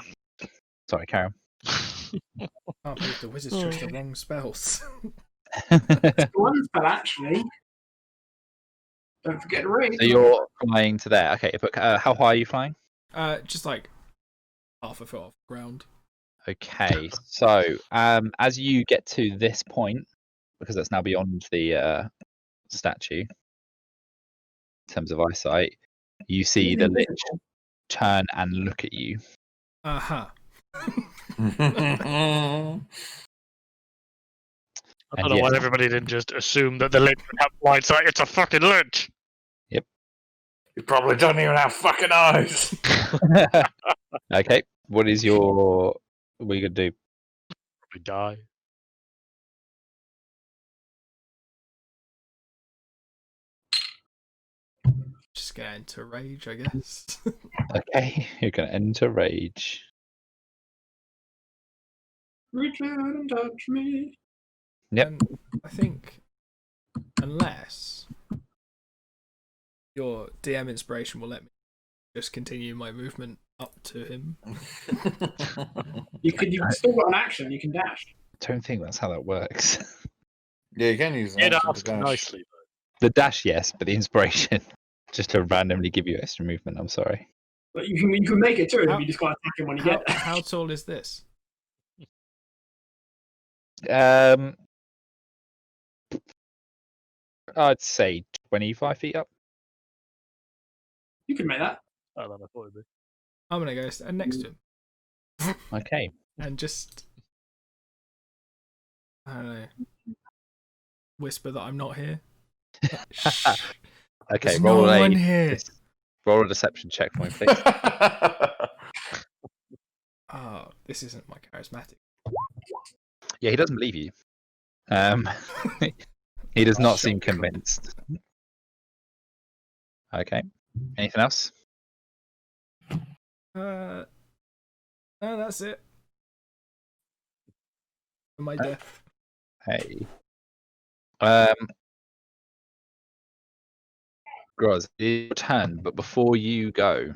Sorry, Karen. I can't believe the wizards chose the wrong spells. One spell, actually. Don't forget to read. So you're flying to there. Okay, but how high are you flying? Just like half a foot off the ground. Okay, so as you get to this point, because that's now beyond the statue, in terms of eyesight, you see the lich turn and look at you. Uh-huh. I don't know why everybody didn't just assume that the lich would have blind sight. It's a fucking lich! Yep. You probably don't even have fucking eyes. Okay, what are you gonna do? We die. Just gonna enter rage, I guess. Okay, you're gonna enter rage. Reach out and touch me. Yep. And I think unless your DM inspiration will let me just continue my movement up to him. You've still got an action, you can dash. I don't think that's how that works. Yeah, you can use an It action to asked dash. nicely. The dash, yes, but the inspiration, just to randomly give you extra movement. I'm sorry. But you can make it too if How- you just got to attack him when you get there. How tall is this? I'd say 25 feet up. You can make that. I don't know, I thought it'd be. I'm gonna go stand next to him Okay. and just, I don't know, whisper that I'm not here. Shh. Okay, There's roll no a one here. roll a deception check for me, please. Oh, this isn't my charismatic. Yeah, he doesn't believe you. He does not seem convinced. Okay. Anything else? No, that's it. For my death. Hey. Groz, it's your turn, but before you go,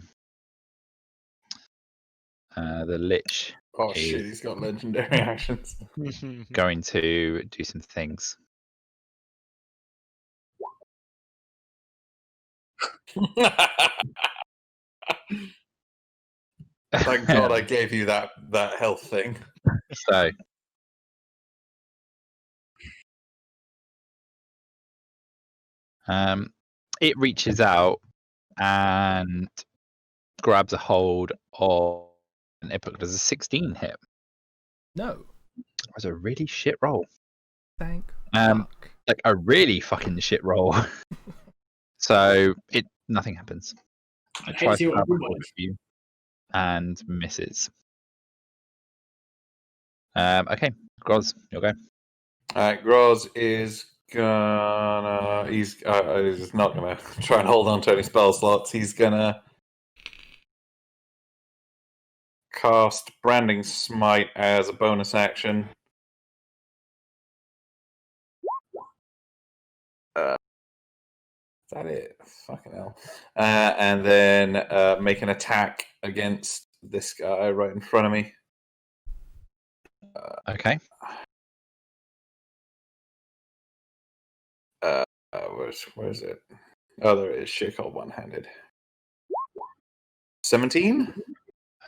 the Lich Oh is shit, he's got legendary actions. going to do some things. Thank God I gave you that health thing. So, it reaches out and grabs a hold of an Epic. Does a 16 hit? No. That was a really shit roll. Thank Like a really fucking shit roll. So nothing happens. It tries to grab a hold of you and misses. Okay, Groz, you'll go. Groz is gonna. He's not gonna try and hold on to any spell slots. He's gonna cast Branding Smite as a bonus action. Is that it? Fucking hell. And then make an attack against this guy right in front of me. Okay. Where's it? Oh, there it is. Shit called one-handed. 17?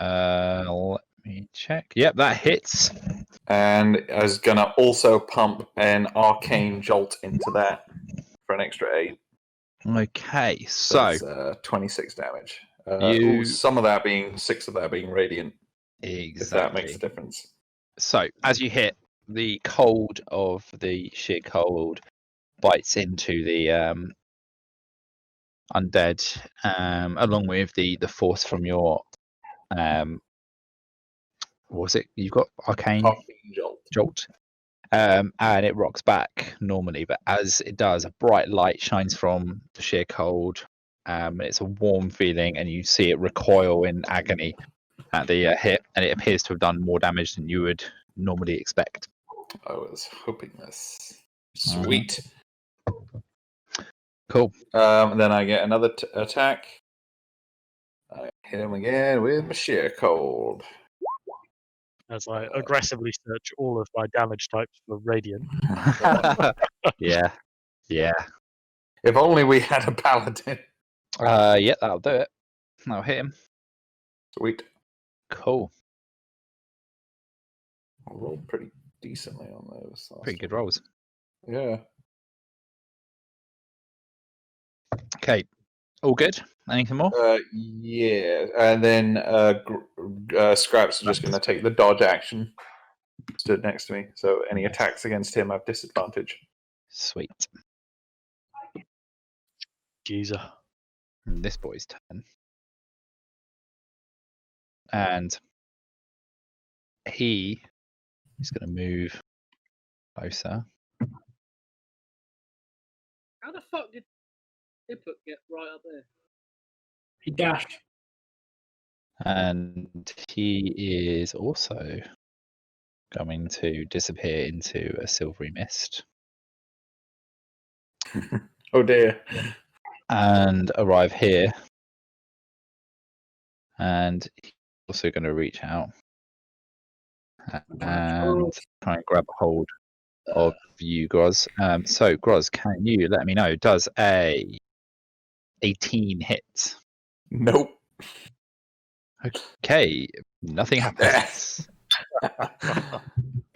Let me check. Yep, that hits. And I was gonna also pump an arcane jolt into that for an extra 8. Okay, so it's 26 damage. you 6 of that being radiant. If that makes a exactly. difference. So as you hit, the cold of the sheer cold bites into the undead, along with the force from your what was it? You've got arcane jolt. And it rocks back normally, but as it does, a bright light shines from the sheer cold. It's a warm feeling, and you see it recoil in agony at the hit, and it appears to have done more damage than you would normally expect. I was hoping this. Sweet. Cool. Then I get another attack. I hit him again with my sheer cold. As I aggressively search all of my damage types for radiant. Yeah. If only we had a paladin. Yeah, that'll do it. That'll hit him. Sweet. Cool. I rolled pretty decently on those. Pretty good rolls. Yeah. Okay. All good? Anything more? Yeah. And then Scraps is just going to take the dodge action. Stood next to me. So any attacks against him have disadvantage. Sweet. Geezer. This boy's turn. And he is going to move closer. How the fuck did Iput get right up there? He dashed. And he is also going to disappear into a silvery mist. Oh dear. And arrive here. And he's also going to reach out and try and grab a hold of you, Groz. So, Groz, can you let me know, does a 18 hit? Nope. Okay, nothing happens. I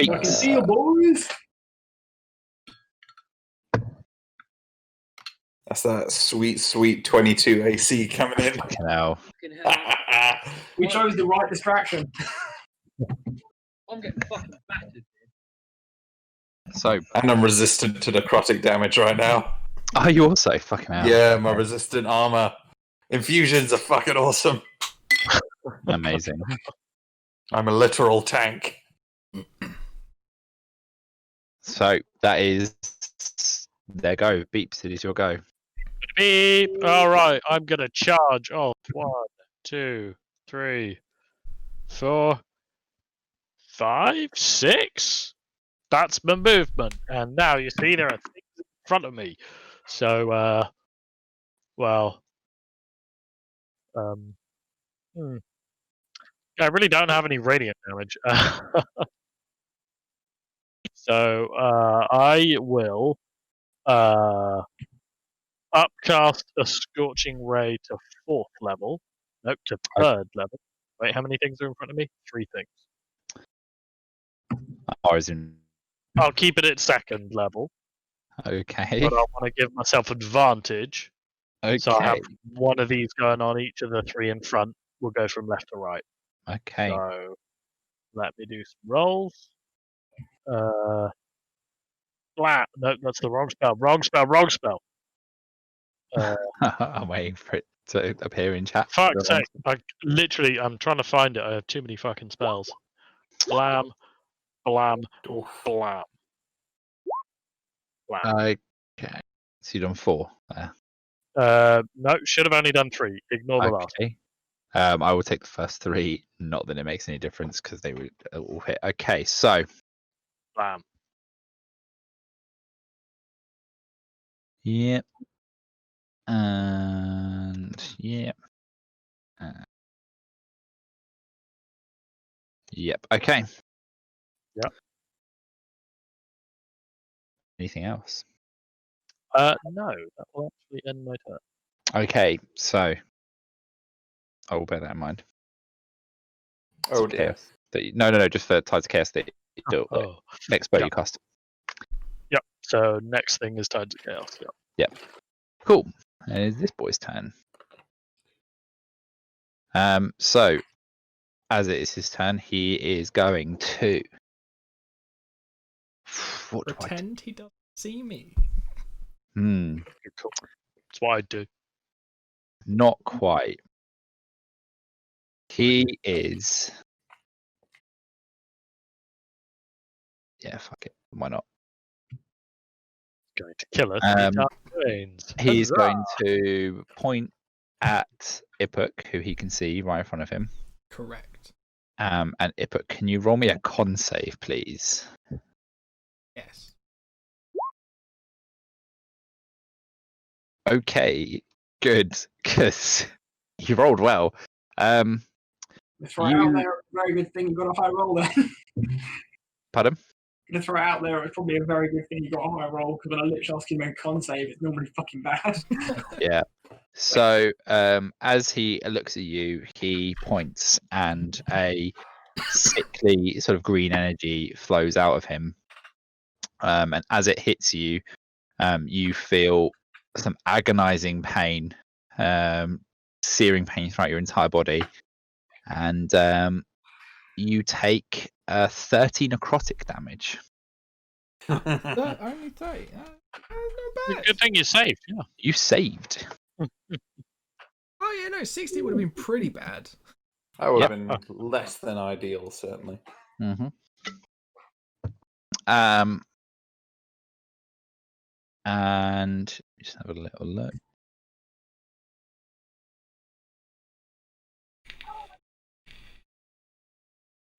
can see you, boys. That's that sweet, sweet 22 AC coming in. Fucking hell. Fucking hell. We chose the right distraction. I'm getting fucking battered. So, And I'm resistant to necrotic damage right now. are you also fucking hell? Yeah, my resistant armor. Infusions are fucking awesome. Amazing. I'm a literal tank. So that is their go. Beeps, it is your go. Beep. All right, I'm gonna charge. Oh, 1, 2, 3, 4, 5, 6. That's my movement. And now you see there are things in front of me. So, well, I really don't have any radiant damage. So I will upcast a Scorching Ray to 4th level. Nope, to 3rd level. Wait, how many things are in front of me? 3 things. I'll keep it at 2nd level, Okay. but I want to give myself advantage. Okay. So I have one of these going on each of the 3 in front. We'll go from left to right. Okay. So let me do some rolls. Flat. No, that's the wrong spell. Wrong spell. Wrong spell. I'm waiting for it to appear in chat. Fuck's sake. I'm trying to find it. I have too many fucking spells. Blam. Blam. Blam. Blam. Okay. So you've done 4 there. No, should have only done 3. Ignore the last. Okay. I will take the first 3. Not that it makes any difference because they would all hit. Okay, so Blam. yep. And yep. Yep. Okay. Yep. Anything else? No, that will actually end my turn. Okay, so I will bear that in mind. Oh dear. Chaos. No, just for Tides of Chaos that you do next spell you cast. Yep. So next thing is Tides of Chaos. Yep. Cool. And it's this boy's turn. So as it is his turn, he is going to Pretend he doesn't see me. Cool. That's what I do. Not quite. He is. Yeah, fuck it. Why not? Going to kill us. He's going to point at Ipuk, who he can see right in front of him. Correct. And Ipuk, can you roll me a con save, please? Yes. Okay, good, because you rolled well. Let's throw it out there. Very good thing you got a high roll then. Pardon? Let's throw it out there. It's probably a very good thing you got a high roll because when I literally ask you to make a con save, it's normally fucking bad. Yeah. So as he looks at you, he points and a sickly sort of green energy flows out of him. And as it hits you, you feel some agonizing pain, searing pain throughout your entire body. And you take 30 necrotic damage. Only 30. Not bad. Good thing you saved. Yeah. You saved. Oh yeah, no, 60 would have been pretty bad. That would have been less than ideal, certainly. Mm-hmm. And just have a little look.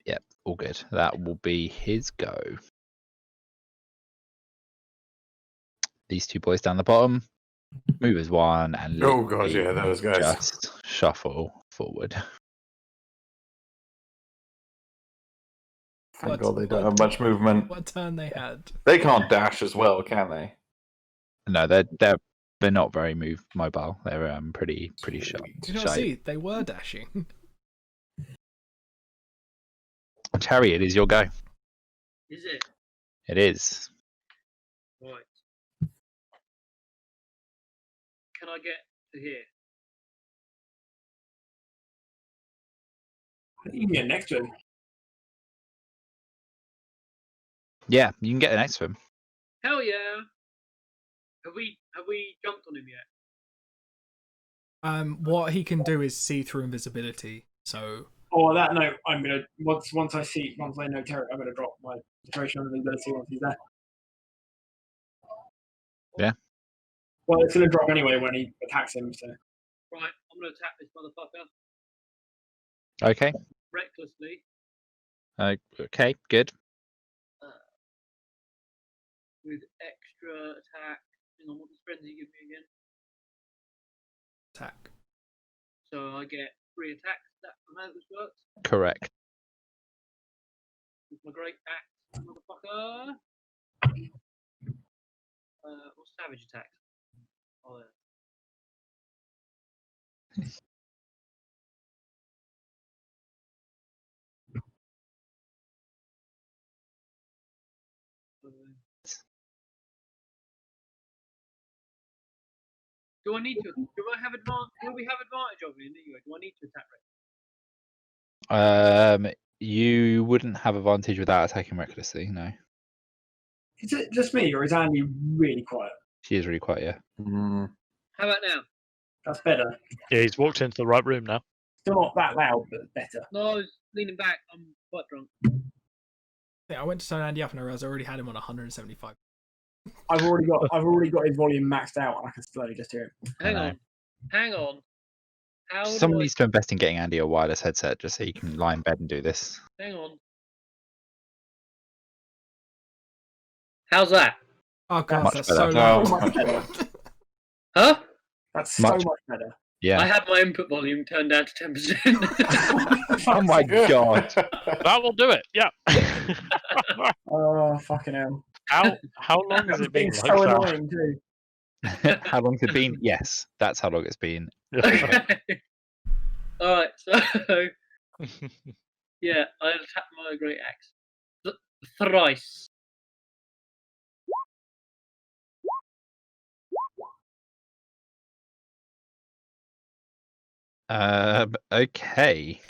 Yep, all good. That will be his go. These 2 boys down the bottom, move as one, and Oh god, yeah, those guys. just shuffle forward. Thank God they don't have much movement. What turn they had? They can't dash as well, can they? No, they're not very mobile. They're pretty sharp. Did you not see? They were dashing. Terry, it is your go. Is it? It is. Right. can I get to here? You can get next to him. Yeah, you can get next to him. Hell yeah! Have we jumped on him yet? What he can do is see through invisibility. So. Or that note, I'm gonna once I know Terry, I'm gonna drop my situation on invisibility once he's there. Yeah. Well, it's gonna drop anyway when he attacks him. So. Right, I'm gonna attack this motherfucker Okay. recklessly. Okay, good. With extra attack. Hang on, what does frenzy give me again? Attack. So I get 3 attacks. Is that how this works? Correct. With my great axe, motherfucker. What's savage attack? Oh, yeah. Do I need to? Do I have advantage? Will we have advantage of it anyway? Do I need to attack recklessly? You wouldn't have advantage without attacking recklessly. No, Is it just me, or is Andy really quiet? she is really quiet. Yeah. How about now? That's better. Yeah, he's walked into the right room now. Still not that loud, but better. No, I was leaning back. I'm quite drunk. Yeah, I went to turn Andy up and I realized I already had him on 175. I've already got his volume maxed out, and I can slowly just hear him. Hang on. How Someone do needs to invest in getting Andy a wireless headset just so he can lie in bed and do this. Hang on. How's that? Oh god, Much that's better. so loud. So much better. Huh? That's so Much- much better. Yeah. I had my input volume turned down to 10%. Oh my god. That will do it. Yeah. Oh fucking hell! How long has it been It's like so that? annoying too. How long's it been? Yes, that's how long it's been. Okay. Alright, so yeah, I attacked my great axe. Thrice. Okay.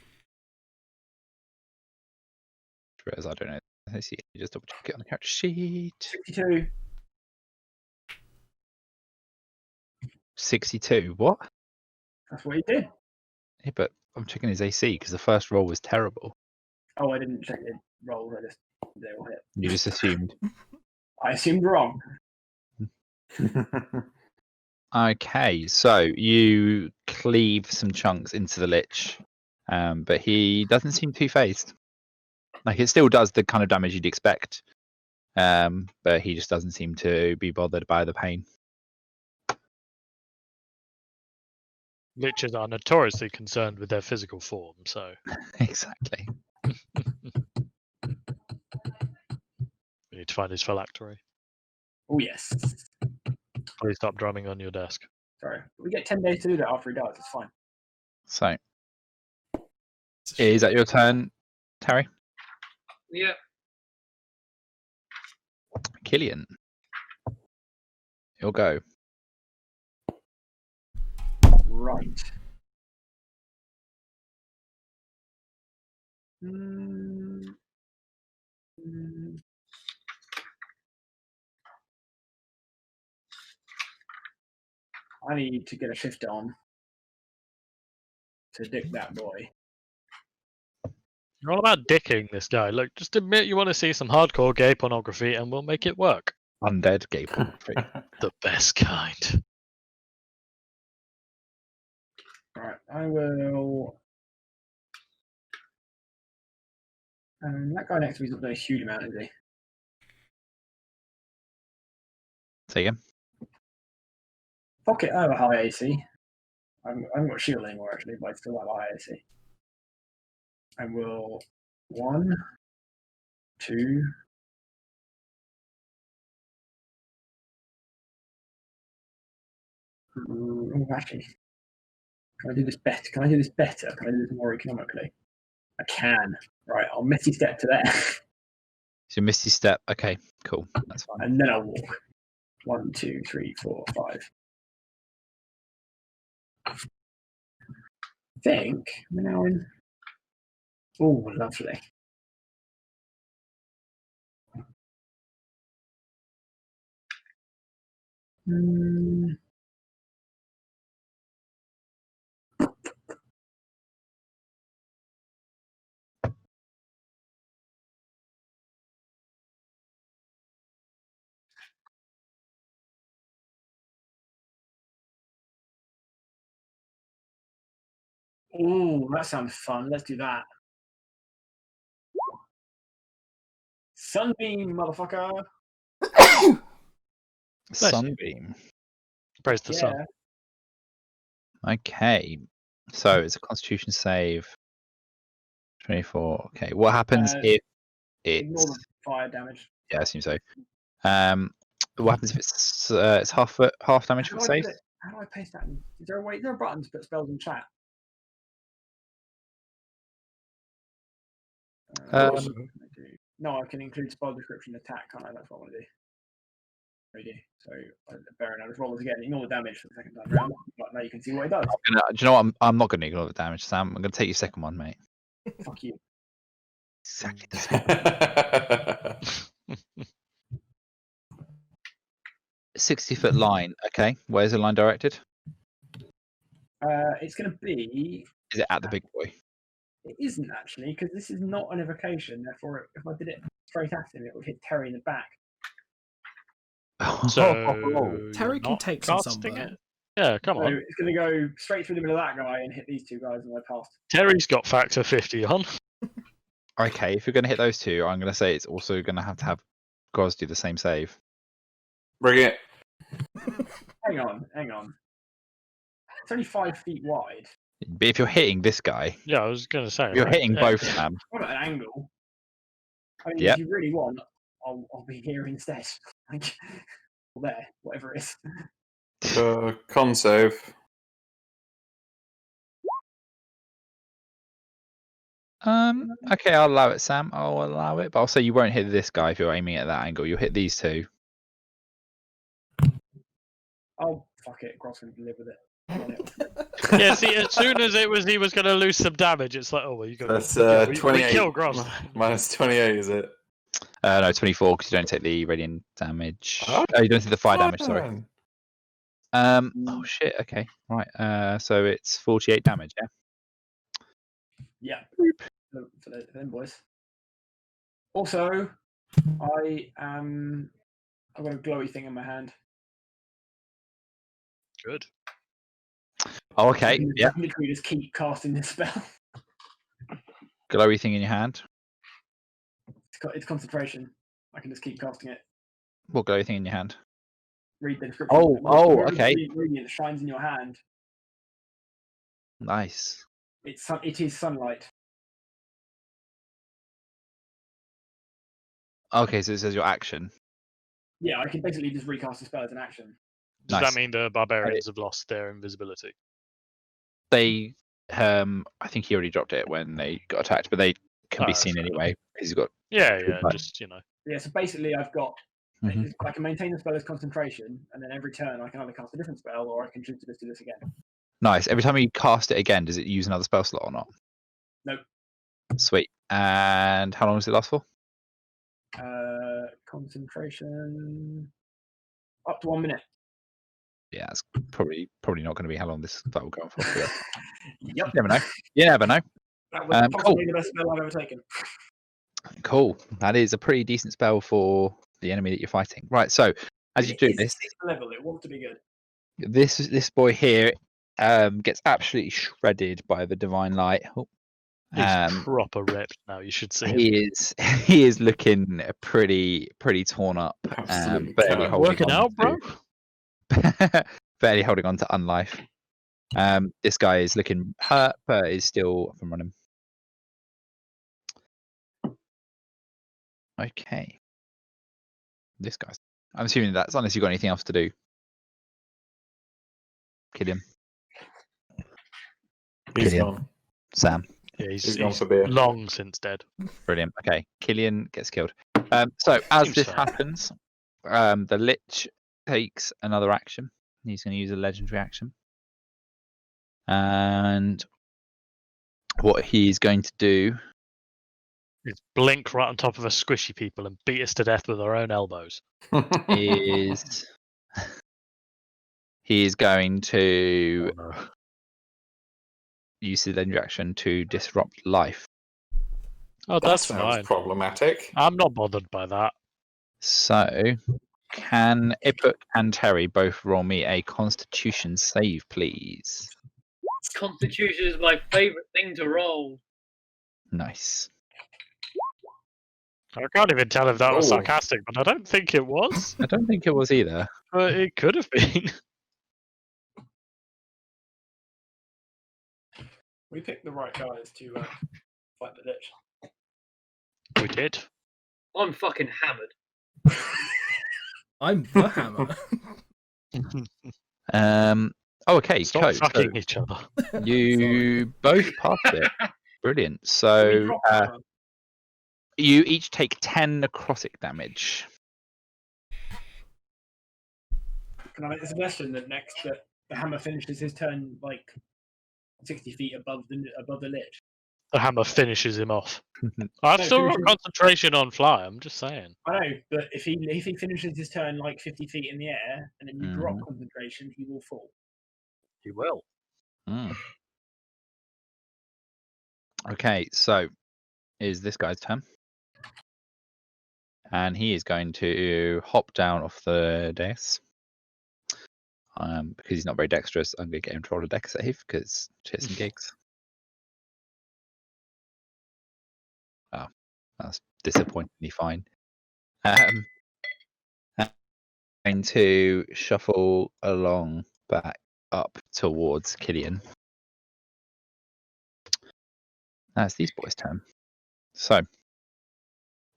Whereas I don't know. Let's see. Just double check it on the character sheet. 62. 62. What? That's what he did. Yeah, but I'm checking his AC because the first roll was terrible. Oh, I didn't check the rolls. I just they all hit. You just assumed. I assumed wrong. Okay, so you cleave some chunks into the lich, but he doesn't seem too phased. Like, it still does the kind of damage you'd expect, but he just doesn't seem to be bothered by the pain. Liches are notoriously concerned with their physical form, so Exactly. we need to find his phylactery. Oh yes. Please stop drumming on your desk. Sorry. We get 10 days to do that after he dies. It's fine. So, is that your turn, Terry? Yeah. Killian. You'll go. Right. Mm. I need to get a shift on to dick that boy. You're all about dicking this guy. Look, just admit you want to see some hardcore gay pornography and we'll make it work. Undead gay pornography. The best kind. Right, I will. That guy next to me's not doing a huge amount, is he? Say again. Fuck it, I have a high AC. I haven't got shield anymore actually, but I still have a high AC. And we'll 1, 2. Oh, actually, can I do this better? Can I do this better? Can I do this more economically? I can. Right, I'll Misty step to there, So Misty Step. Okay, cool. That's fine. and then I'll walk. 1, 2, 3, 4, 5. think we're now in. Oh, lovely. Oh, that sounds fun. Let's do that. Sunbeam, motherfucker. Sunbeam. Praise the sun. Okay. So it's a Constitution save. 24. Okay. What happens if Ignore it's the fire damage. yeah, I assume so. What happens if it's half damage for safe? How do I paste that? Is there a way? Is there a button to put spells in chat? No, I can include spell description attack, can't I? That's what I want to do. So, bearing out as roll again, ignore the damage for the second time round. But now you can see what it does. Do you know what? I'm not going to ignore the damage, Sam. I'm going to take your second one, mate. Fuck you. Exactly the same. 60-foot line. Okay. Where's the line directed? It's going to be. Is it at the big boy? It isn't actually, because this is not an evocation. Therefore, if I did it straight at him, it would hit Terry in the back. So Terry can take some sunburn. Yeah, come So on. it's going to go straight through the middle of that guy and hit these two guys, and I passed. Terry's got factor 50 on. Okay, if you're going to hit those two, I'm going to say it's also going to have Goz do the same save. Bring it. Hang on. It's only 5 feet wide. But if you're hitting this guy, Yeah, I was going to say. you're right? hitting Yeah. both of them. What at an angle? I mean, Yep. if you really want, I'll be here instead. Like, or there, whatever it is. Con save. Okay, I'll allow it, Sam. I'll allow it, but I'll say you won't hit this guy if you're aiming at that angle. You'll hit these two. Oh, fuck it. Gross can live with it. Yeah, see, as soon as he was going to lose some damage, it's like, oh, well, you got That's we 28. kill Gross. Minus 28, is it? No, 24 because you don't take the radiant damage. Oh, you don't take the fire damage. Sorry. Oh shit. Okay. Right. So it's 48 damage. Yeah. Yeah. For them boys. Also, I've got a glowy thing in my hand. Good. Oh, okay. Yeah. I can literally just keep casting this spell. Glowy thing in your hand. It's concentration. I can just keep casting it. What glowy thing in your hand? Read the description. Okay. Radiant shines in your hand. Nice. It is sunlight. Okay, so it says your action. Yeah, I can basically just recast the spell as an action. Does Nice. that mean the barbarians have lost their invisibility? They, I think he already dropped it when they got attacked, but they can be seen anyway because he's got. Yeah, just Yeah, so basically, I've got. I can maintain the spell as concentration, and then every turn I can either cast a different spell or I can choose to just do this again. Nice. Every time you cast it again, does it use another spell slot or not? Nope. Sweet. And how long does it last for? Concentration up to 1 minute. Yeah, it's probably not going to be how long this will go on for. Yep. You never know. You never know. That was possibly the best spell I've ever taken. Cool. That is a pretty decent spell for the enemy that you're fighting. Right. So as you do this, level, it wants to be good. This boy here gets absolutely shredded by the divine light. He's proper ripped now. You should see him. He is looking pretty torn up. Working out, bro. Barely holding on to unlife. This guy is looking hurt, but is still up and running. Okay. This guy's. I'm assuming that's unless you've got anything else to do. Killian. He's gone. Sam. Yeah, he's gone for beer. Long since dead. Brilliant. Okay, Killian gets killed. So as this happens, the Lich takes another action. He's going to use a legendary action. And what he's going to do It's blink right on top of us squishy people and beat us to death with our own elbows. is he is going to Oh, no. use his legendary action to disrupt life. Oh, That that's sounds fine. problematic. I'm not bothered by that. So, can Ipuk and Terry both roll me a Constitution save, please? Constitution is my favourite thing to roll. Nice. I can't even tell if that was Oh. sarcastic, but I don't think it was. I don't think it was either. But it could have been. We picked the right guys to fight the lich. We did. I'm fucking hammered. I'm the hammer. Okay, Stop Coach. fucking each other. You both passed it. Brilliant. Can we So drop that one? you each take 10 necrotic damage. Can I make the suggestion that the hammer finishes his turn like 60 feet above the lich? The hammer finishes him off. I've No, still got finishes- concentration on fly, I'm just saying. I know, but if he finishes his turn like 50 feet in the air and then you drop Mhm. concentration, he will fall. He will. Mm. Okay, so is this guy's turn. And he is going to hop down off the dais. Because he's not very dexterous, I'm going to get him to roll a dex save because shits and gigs. Oh, that's disappointingly fine. I'm going to shuffle along back up towards Killian. That's these boys' turn. So, we'll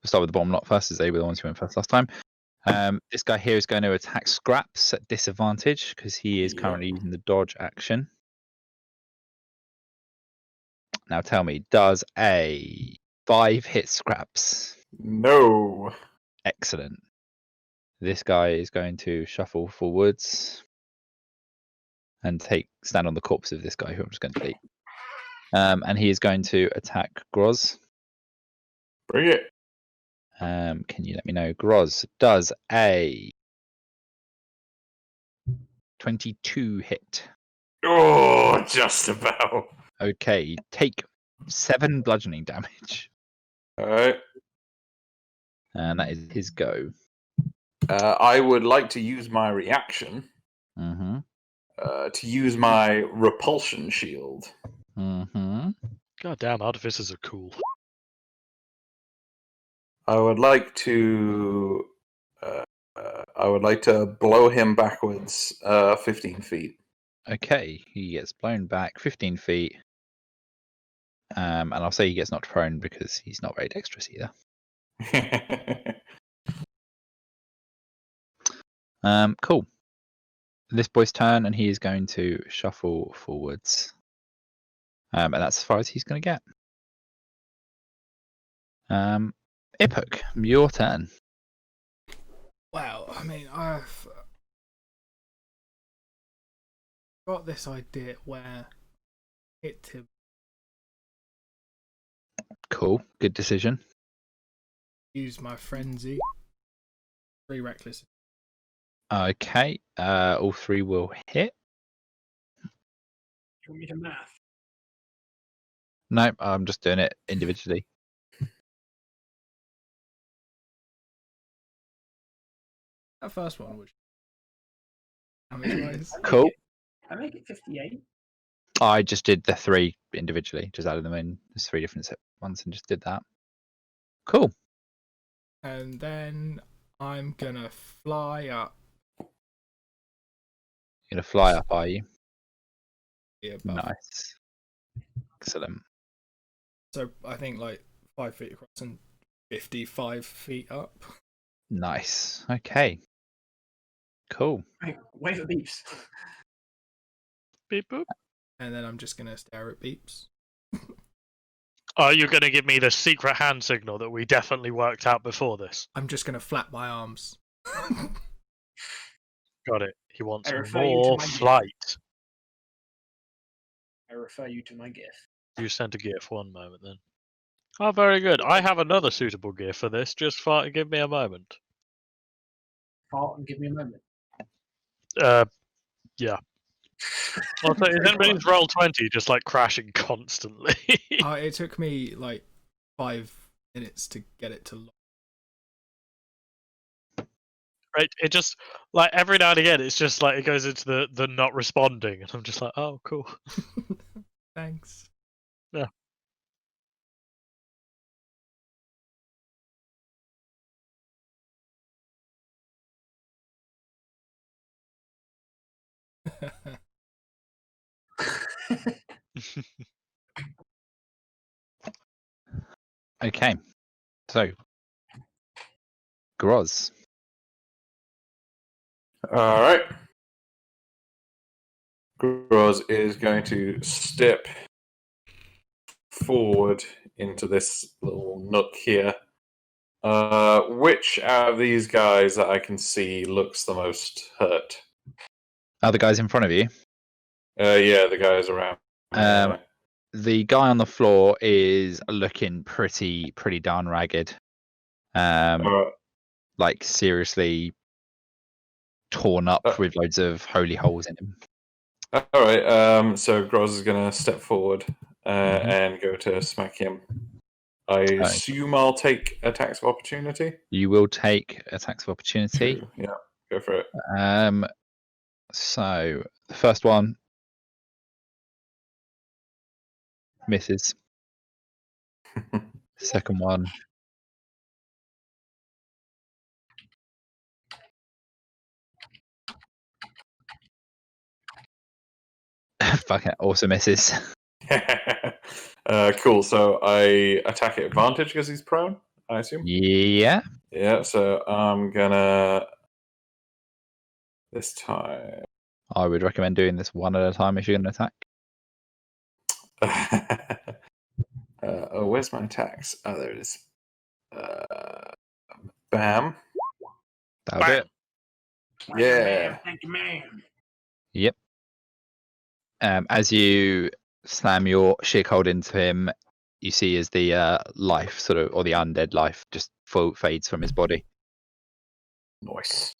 start with the bottom lot first, as they were the ones who went first last time. This guy here is going to attack Scraps at disadvantage because he is currently using the dodge action. Now tell me, does a 5 hit Scraps? No. Excellent. This guy is going to shuffle forwards and stand on the corpse of this guy who I'm just going to delete. And he is going to attack Groz. Bring it. Can you let me know? Groz, does a 22 hit? Oh, just about. Okay, take 7 bludgeoning damage. All right. And that is his go. I would like to use my reaction Mm-hmm. to use my repulsion shield. Mm-hmm. God damn, artificers are cool. I would like to blow him backwards 15 feet. Okay, he gets blown back 15 feet. And I'll say he gets knocked prone because he's not very dexterous either. Cool. This boy's turn, and he is going to shuffle forwards. And that's as far as he's going to get. Ipuk, your turn. Wow, I mean, I've got this idea where hit him. Cool, good decision. Use my frenzy. 3 reckless. Okay, all 3 will hit. Do you want me to math? Nope, I'm just doing it individually. That first one was damage-wise. Cool. I make it 58. I just did the 3 individually, just added them in. There's 3 different ones and just did that. Cool. And then I'm gonna fly up. You're going to fly up, are you? Here above. Nice. Excellent. So I think like 5 feet across and 55 feet up. Nice. Okay. Cool. Right, wave at beeps. Beep boop. And then I'm just gonna stare at beeps. Oh, you're going to give me the secret hand signal that we definitely worked out before this. I'm just gonna flap my arms. Got it. He wants I refer you to more my gift. flight. I refer you to my GIF. You sent a GIF. One moment then. Oh, very good. I have another suitable GIF for this. Just give me a moment. Fart and give me a moment. Yeah. Also, is anybody's roll 20 just like crashing constantly? It took me like 5 minutes to get it to lock. Right, it just like every now and again, it's just like it goes into the not responding, and I'm just like, oh, cool. Thanks. Yeah. Okay, so Groz. All right. Groz is going to step forward into this little nook here. Which out of these guys that I can see looks the most hurt? Are the guys in front of you? Yeah, the guys around. The guy on the floor is looking pretty darn ragged. Like seriously torn up with loads of holy holes in him. All right. So Groz is going to step forward and go to smack him. I assume I'll take attacks of opportunity. You will take attacks of opportunity. True. Yeah, go for it. So the first one misses. Second one fuck it, also misses. Cool. So I attack at advantage because he's prone, I assume? Yeah. Yeah, so I'm gonna... This time... I would recommend doing this one at a time if you're going to attack. where's my attacks? Oh, there it is. Bam. That'll do it. Yeah. Thank you, man. Yep. As you slam your shitcold into him, you see as the life sort of, or the undead life, just fades from his body. Nice.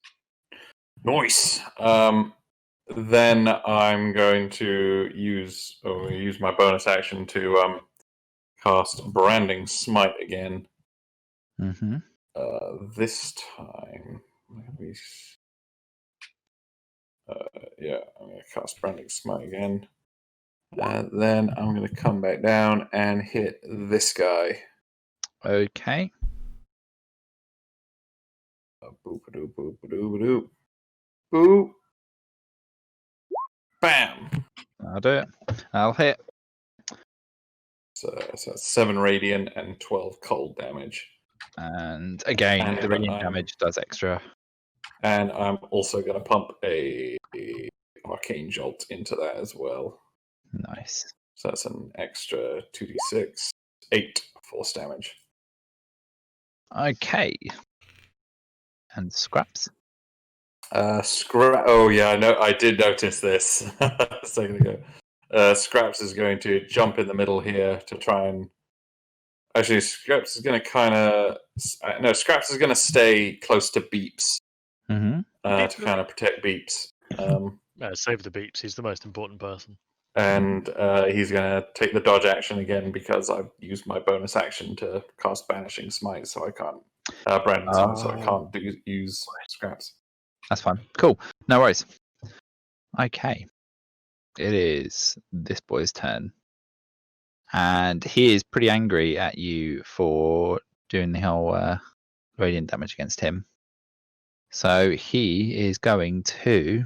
Then I'm going to use my bonus action to cast Branding Smite again. Mm-hmm. This time, yeah, I'm going to cast Branding Smite again. Then I'm going to come back down and hit this guy. Okay. Boop-a-doop. Boop. Bam. That'll do it. I'll hit. So that's 7 radiant and 12 cold damage. And again, the radiant damage does extra. And I'm also going to pump a Arcane Jolt into that as well. Nice. So that's an extra 2d6, 8 force damage. Okay. And Scraps. Oh yeah, I did notice this a second ago. Scraps is going to jump in the middle here to try and... Actually, Scraps is going to kind of... No, Scraps is going to stay close to Beeps to kind of protect Beeps. Save the Beeps. He's the most important person. And he's going to take the dodge action again because I've used my bonus action to cast Banishing Smite, so I can't... Brandon Smite, so I can't use Scraps. That's fine. Cool. No worries. Okay. It is this boy's turn. And he is pretty angry at you for doing the whole radiant damage against him. So he is going to...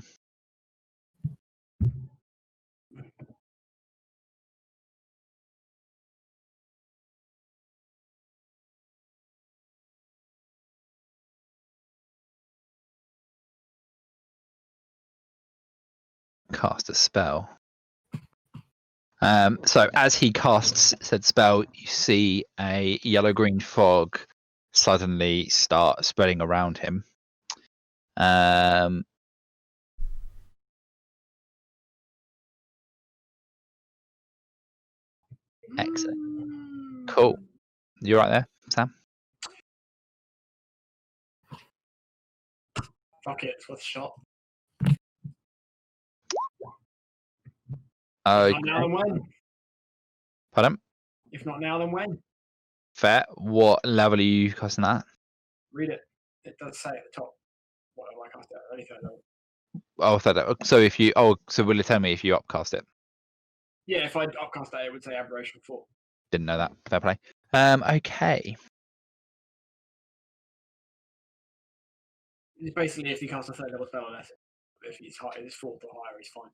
cast a spell. So as he casts said spell, you see a yellow-green fog suddenly start spreading around him. Excellent. Cool. You right there, Sam? Fuck it, it's worth a shot. If not now, then when? Pardon? If not now, then when? Fair. What level are you casting that? Read it. It does say at the top. What am I casting? Only third level. Oh, third. So if you so will it tell me if you upcast it? Yeah, if I upcast that, it would say Aberration 4. Didn't know that. Fair play. Okay. It's basically if you cast a third level spell, unless if he's high, it's 4 or higher, he's fine.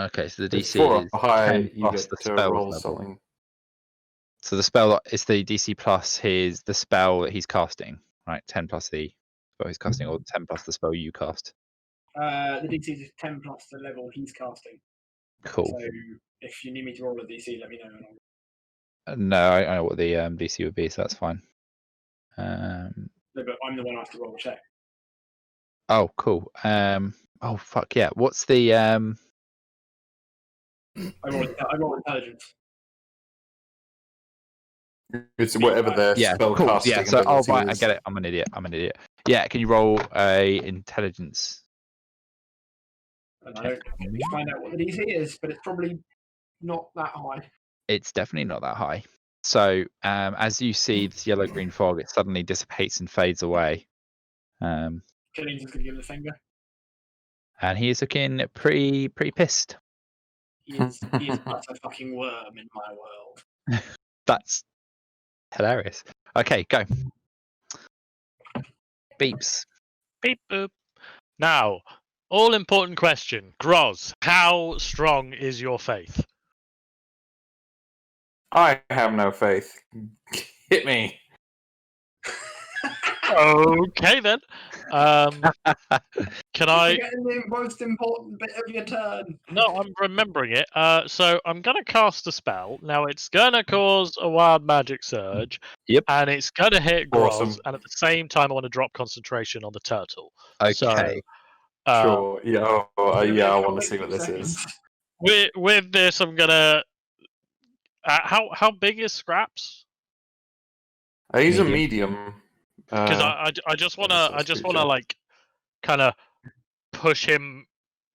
Okay, so the It's DC 4 is or higher, 10 you plus get the to spell roll level. something. So the spell is the DC plus the spell that he's casting, right? 10 plus the spell he's casting, or 10 plus the spell you cast. The DC is 10 plus the level he's casting. Cool. So if you need me to roll a DC, let me know. No, I know what the DC would be, so that's fine. No, but I'm the one who has to roll a check. Oh, cool. Oh fuck yeah! What's the I roll intelligence. It's whatever their Yeah, spell cool. casting Yeah, so ability right, I is. get it. I'm an idiot. Yeah, can you roll a intelligence? And I don't find out what the DC is, but it's probably not that high. It's definitely not that high. So as you see this yellow-green fog, it suddenly dissipates and fades away. Killing's just gonna give him the finger. And he is looking pretty pissed. He is but a fucking worm in my world. That's hilarious. Okay, go. Beeps. Beep boop. Now, all important question. Groz, how strong is your faith? I have no faith. Hit me. Okay then. Can I? Forgetting the most important bit of your turn. No, I'm remembering it. So I'm gonna cast a spell. Now it's gonna cause a wild magic surge. Yep. And it's gonna hit Groz, Awesome. and at the same time I want to drop concentration on the turtle. Okay. So, Sure. Yeah. Yeah. I want to see what this seconds. is. With this, I'm gonna. How big is Scraps? He's a Medium. medium. Because I just wanna creature. like kind of push him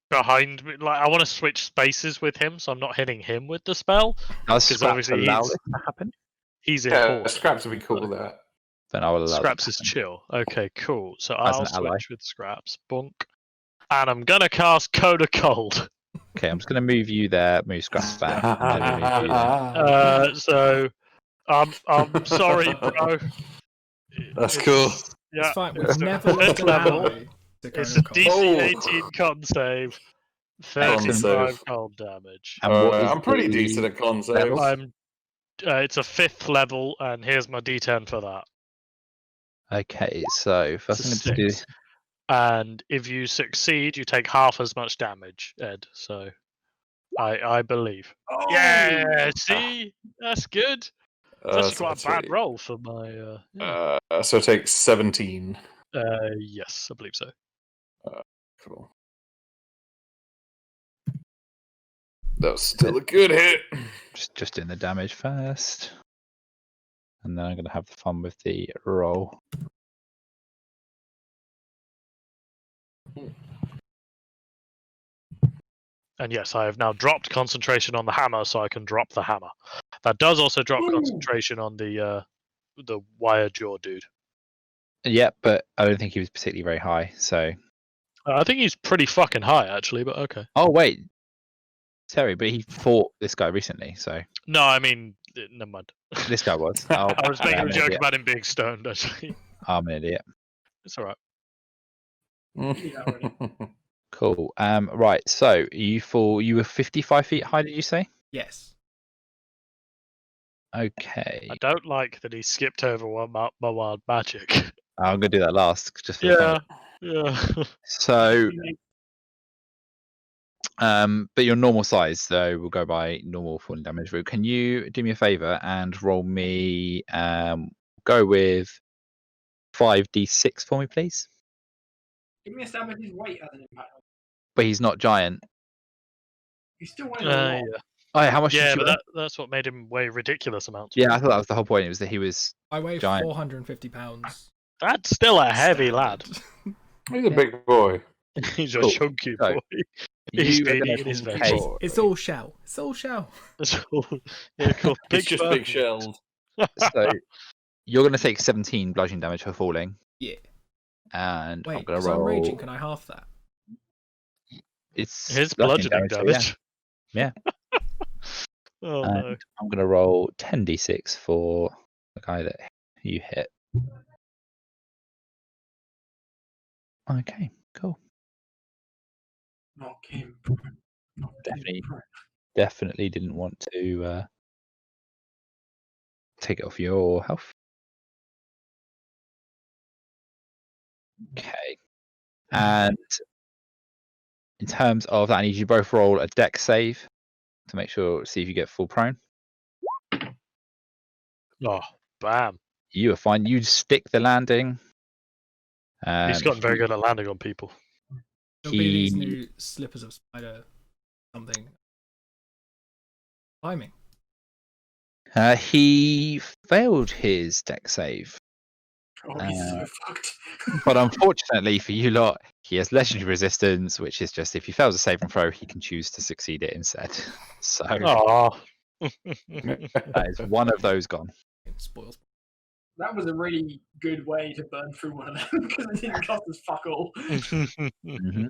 behind me. Like I want to switch spaces with him, so I'm not hitting him with the spell. Does Because Scraps obviously allow this to happen? he's Yeah, important. Scraps would be cool with that. Then I will allow Scraps that is to happen. chill. Okay, cool. So As I'll an ally. switch with Scraps. Bonk. And I'm gonna cast Code of Cold. Okay, I'm just going to move you there, move Scraps back. And then move you there. So I'm sorry, bro. That's cool. It's fine. We've it's a never lost fifth an level. ally to It's a Cone of Cold. DC 18 con save. 35 save. cold damage. And what is I'm pretty the decent at con level? saves. It's a 5th level, and here's my D10 for that. Okay, so first It's thing I'm a going to do. 6. And if you succeed, you take half as much damage, Ed. So I believe. Oh! Yeah, see? That's good. It's actually quite a That's bad right. roll for my. Yeah. So it takes 17. Yes, I believe so. Cool. That was still a good hit. Just doing the damage first. And then I'm going to have fun with the roll. And yes, I have now dropped concentration on the hammer, so I can drop the hammer. That does also drop concentration on the wire jaw dude. Yeah, but I don't think he was particularly very high, so... I think he's pretty fucking high, actually, but okay. Oh, wait. Sorry, but he fought this guy recently, so... No, I mean, never mind. This guy was. Oh, I was making I'm a an joke idiot. about him being stoned, actually. I'm an idiot. It's alright. Cool. Right, so you were 55 feet high, did you say? Yes. Okay. I don't like that he skipped over my wild magic. I'm going to do that last, just for the fun. Yeah. So, but your normal size, though, will go by normal falling damage route. Can you do me a favor and roll me, go with 5d6 for me, please? Give me a stab if his weight has an impact. But he's not giant. He's still weighing a lot. Yeah. Oh, yeah, how much Yeah, did you but weigh? that's what made him weigh ridiculous amounts. Yeah, I thought that was the whole point. It was that he was I weigh giant. 450 pounds. That's still a heavy lad. Standard. He's a big boy. He's a Cool. chunky So, boy. He's you are been gonna eating his take- veggies. It's all shell. It's all shell. That's all. Yeah, cool. Big It's just fur. big shells. So you're going to take 17 bludgeoning damage for falling, Yeah. and I'm Wait, going to because I'm roll. raging, can I half that? It's His bludgeoning so damage. Yeah. Oh And no. I'm going to roll 10d6 for the guy that you hit. Okay, cool. Not him. Not Definitely. him. Definitely didn't want to take it off your health. Okay. And in terms of that, I need you both roll a dex save to make sure, see if you get full prone. Oh, bam. You are fine. You stick the landing. He's gotten very good at landing on people. It'll be these He new slippers of spider something. Climbing. he failed his dex save, Oh, he's so fucked. but unfortunately for you lot, he has legendary resistance, which is just if he fails a saving throw, he can choose to succeed it instead. So Oh. that is one of those gone. It spoils. That was a really good way to burn through one of them because it didn't cost us fuck all. Mhm.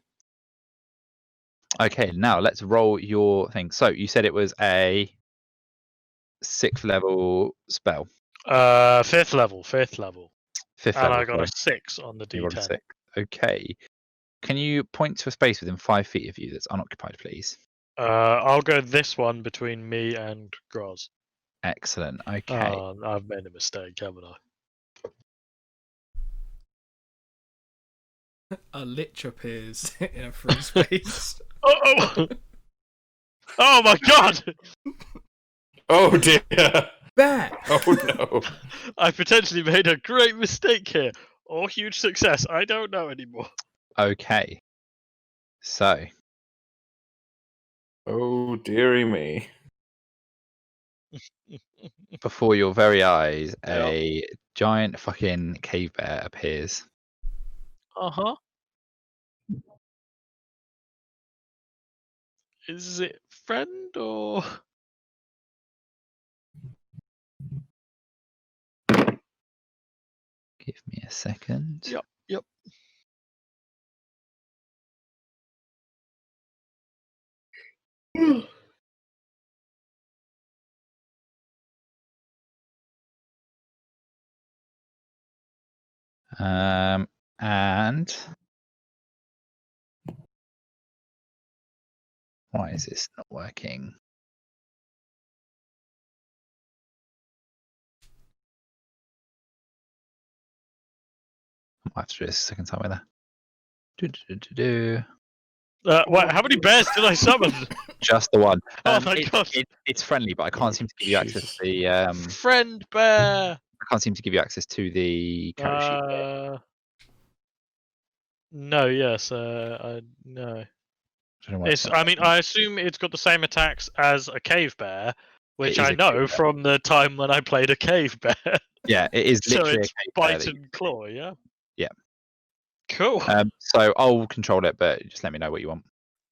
Okay, now let's roll your thing. So you said it was a 6th level spell. 5th level. 5th And level. I got a sorry. 6 on the You rolled a D10. 6. Okay. Can you point to a space within 5 feet of you that's unoccupied, please? I'll go this one between me and Groz. Excellent. Okay. Oh, I've made a mistake, haven't I? A lich appears in a free space. Oh! Oh my god! Oh dear. Bear! Oh no. I potentially made a great mistake here. Or huge success. I don't know anymore. Okay. So Oh dearie me. before your very eyes, a giant fucking cave bear appears. Uh-huh. Is it friend or... Give me a second. Yep. And why is this not working? I might have to do this a second time with that. Wait, how many bears did I summon? Just the one. Oh my god. It's friendly, but I can't seem to give you access to the Friend bear! I can't seem to give you access to the character sheet. No, yes, no. I don't know why it's not I mean, working. I assume it's got the same attacks as a cave bear, which is I a know cave bear. from the time when I played a cave bear. Yeah, it is So literally it's a cave bear bite that and claw, yeah? Yeah. Cool. So I'll control it, but just let me know what you want.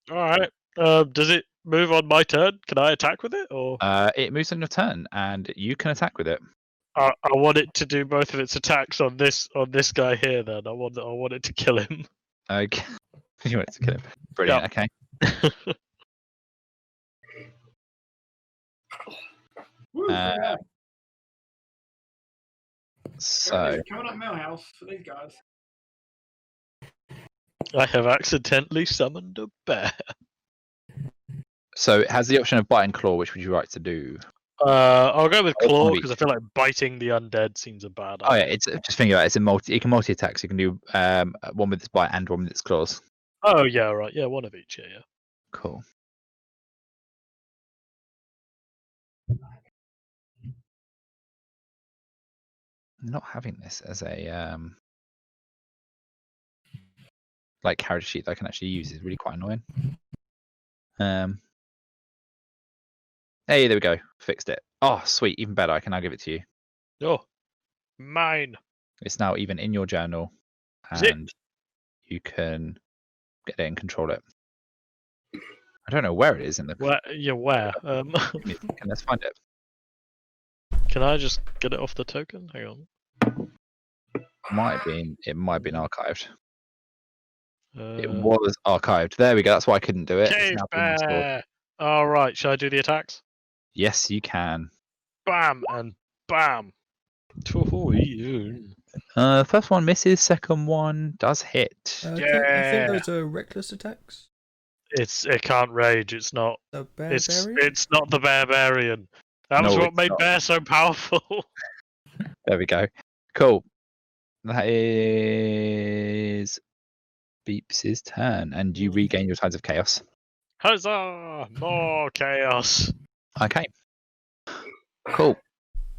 Alright. Does it move on my turn? Can I attack with it? Or It moves on your turn, and you can attack with it. I want it to do both of its attacks on this guy here then. I want it to kill him. Okay. You want it to kill him. Brilliant. Okay. Woo, Uh, So coming up Millhouse for these guys. I have accidentally summoned a bear. it has the option of bite and claw. Which would you like to do? I'll go with Oh, claw maybe. because I feel like biting the undead seems a bad Oh yeah, idea. it's just think about it. It's a multi. You can multi attack. So you can do one with its bite and one with its claws. Oh yeah, right. Yeah, one of each. Yeah. Cool. Not having this as a like character sheet that I can actually use is really quite annoying. Hey, there we go. Fixed it. Oh, sweet. Even better. I can now give it to you. Oh, mine. It's now even in your journal, Is it? and you can get it and control it. I don't know where it is in the. Where? Yeah, where? Give me a second, let's find it. Can I just get it off the token? Hang on. It might have been archived. It Uh, was archived. There we go. That's why I couldn't do it. It's Cave now been restored. bear. All right. Shall I do the attacks? Yes, you can. Bam and bam. First one misses. Second one does hit. I Yeah. think those are reckless attacks. It can't rage. It's not. The It's barbarian. it's not the barbarian. That was No, what it's made not. bear so powerful. There we go. Cool. That is Beeps' turn, and you regain your tides of chaos. Huzzah! More chaos. Okay. Cool.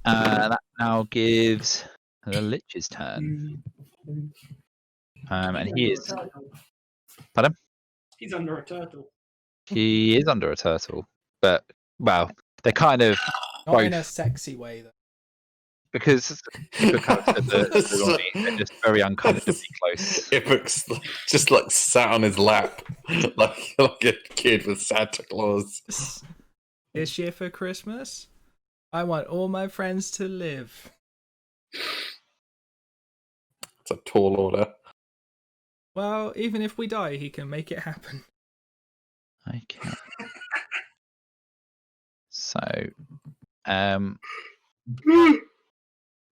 That now gives the Lich's turn. And he is. Pardon? He's under a turtle. He is under a turtle, but well, they're kind of Not in both. a sexy way, though. Because they're just very uncomfortably close. Ipuk's just like sat on his lap, like a kid with Santa Claus. This year for Christmas, I want all my friends to live. It's a tall order. Well, even if we die, he can make it happen. Okay. So,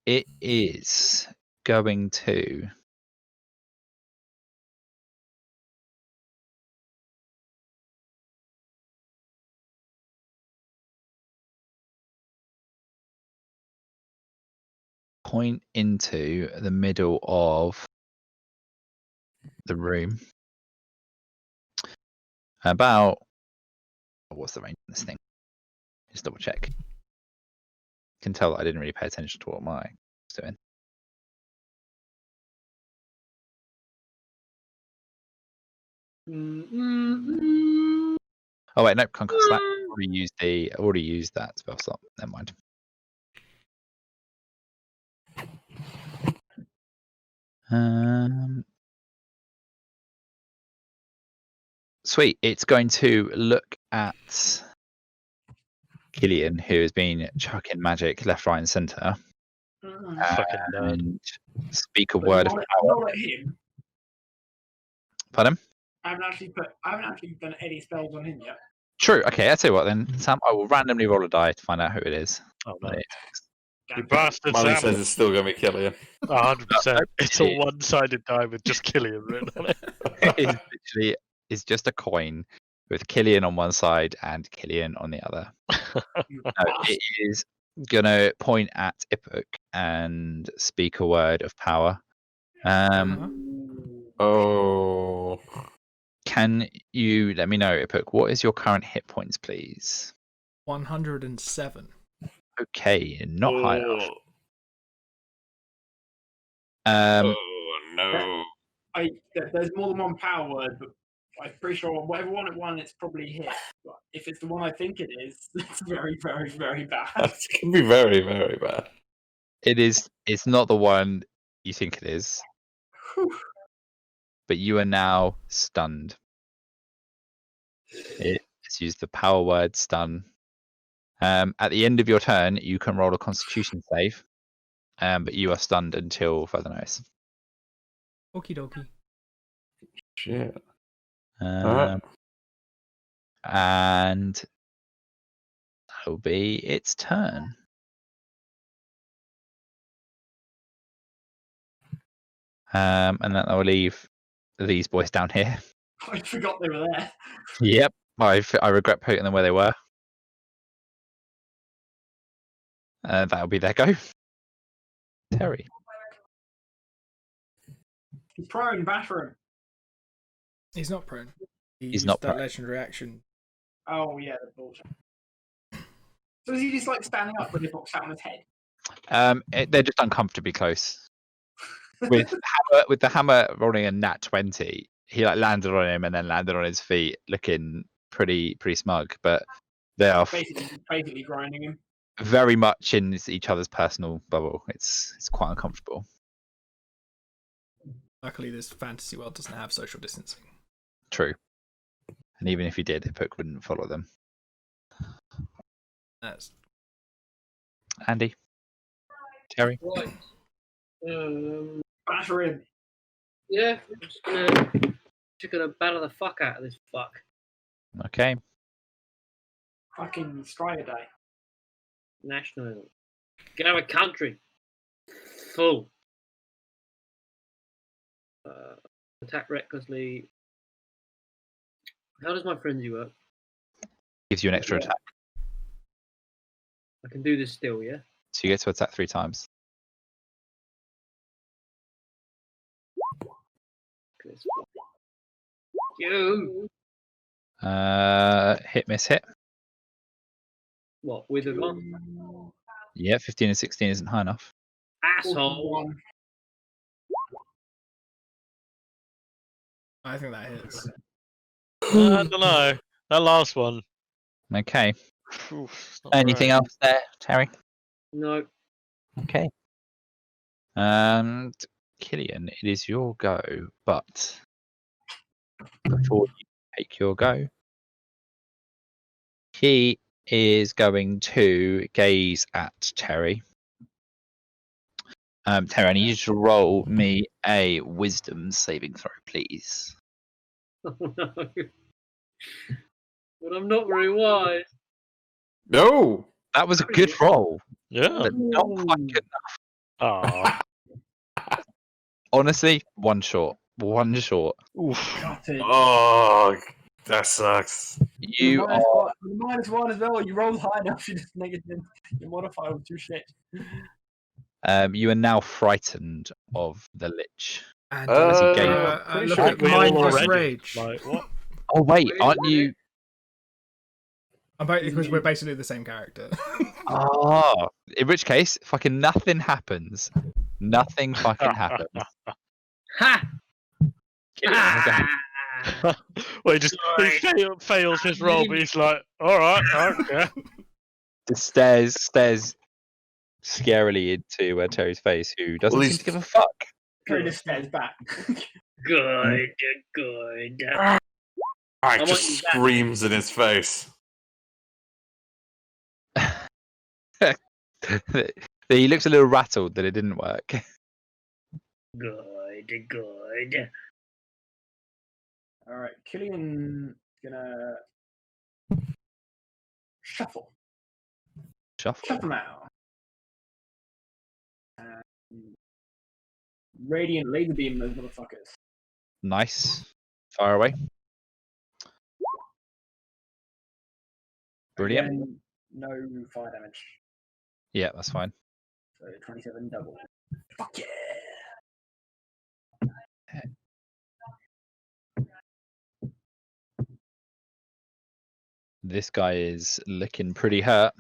it is going to point into the middle of the room. About what's the range of this thing? Just double check. Can tell that I didn't really pay attention to what Mike was doing. Oh wait, no, can't cast that. I already used that spell slot. Never mind. Sweet. It's going to look at Killian, who has been chucking magic left, right, and centre, Fucking nerd. and speak a word of power. Not at him. Pardon? I haven't actually done any spells on him yet. True. Okay, I'll tell you what then, Sam. I will randomly roll a die to find out who it is. Oh no. What it You bastard, Molly Sam. says it's still going to be Killian. 100%. It's a one-sided die with just Killian written on it. is. Literally, is just a coin with Killian on one side and Killian on the other. It is gonna point at Ipuk and speak a word of power. Oh. Can you let me know, Ipuk, what is your current hit points, please? 107. Okay, not high enough. Oh no. There's more than one power word, but I'm pretty sure whatever one it won, it's probably hit. But if it's the one I think it is, it's very, very, very bad. That's going to be very, very bad. It is. It's not the one you think it is, but you are now stunned. It's used the power word stun. At the end of your turn, you can roll a Constitution save, but you are stunned until further notice. Okie dokie. Shit. And that will be its turn. And then I will leave these boys down here. I forgot they were there. Yep, I regret putting them where they were. That'll be their go. Terry. He's prone, batter him. He's not prone. He's used not that prone. legendary action. Oh yeah, the bullshit. So is he just like standing up with his box out on his head? They're just uncomfortably close. With the hammer rolling a nat 20, he like landed on him and then landed on his feet, looking pretty smug. But They are Basically grinding him. very much in each other's personal bubble. It's quite uncomfortable. Luckily, this fantasy world doesn't have social distancing. True. And even if he did, Hippook wouldn't follow them. That's Andy? Terry? Right. Batter him. Yeah, I'm just gonna battle the fuck out of this fuck. Okay. Fucking Strider Day. National. Get out of country. Full. Attack recklessly. How does my frenzy work? Gives you an extra attack. I can do this still, yeah? So you get to attack 3 times. You. Hit, miss, hit. What, with advantage? Yeah, 15 and 16 isn't high enough. Asshole. I think that hits. I don't know. That last one. Okay. Oof, it's not Anything right. else there, Terry? No. Okay. Killian, it is your go, but before you take your go, he is going to gaze at Terry. Terry, I need you to roll me a wisdom saving throw, please. Oh no. But I'm not very wise. No. That was a good roll, Yeah. but not quite good enough. Oh. Honestly, one short. One short. Oof. Gutted. Oh, that sucks. You are -1 as well. You rolled high enough. You just negative. Your modifier was too shit. you are now frightened of the Lich. And As he gave- look sure at We all mindless already. rage. Like, what? Oh wait, aren't you? Because we're basically the same character. Oh, in which case, fucking nothing happens. Nothing fucking happens. Ha! Well, he fails his roll, but he's like, all right, okay. Just stares scarily into Terry's face, who doesn't Well, seem to give a fuck. Carry the stairs back. Good. I might just use that. screams in his face. He looks a little rattled that it didn't work. Good. All right, Killian's gonna shuffle Shuffle. now. Radiant laser beam those motherfuckers. Nice. Fire away. Brilliant. Again, no fire damage. Yeah, that's fine. So 27 double. Fuck yeah! This guy is looking pretty hurt.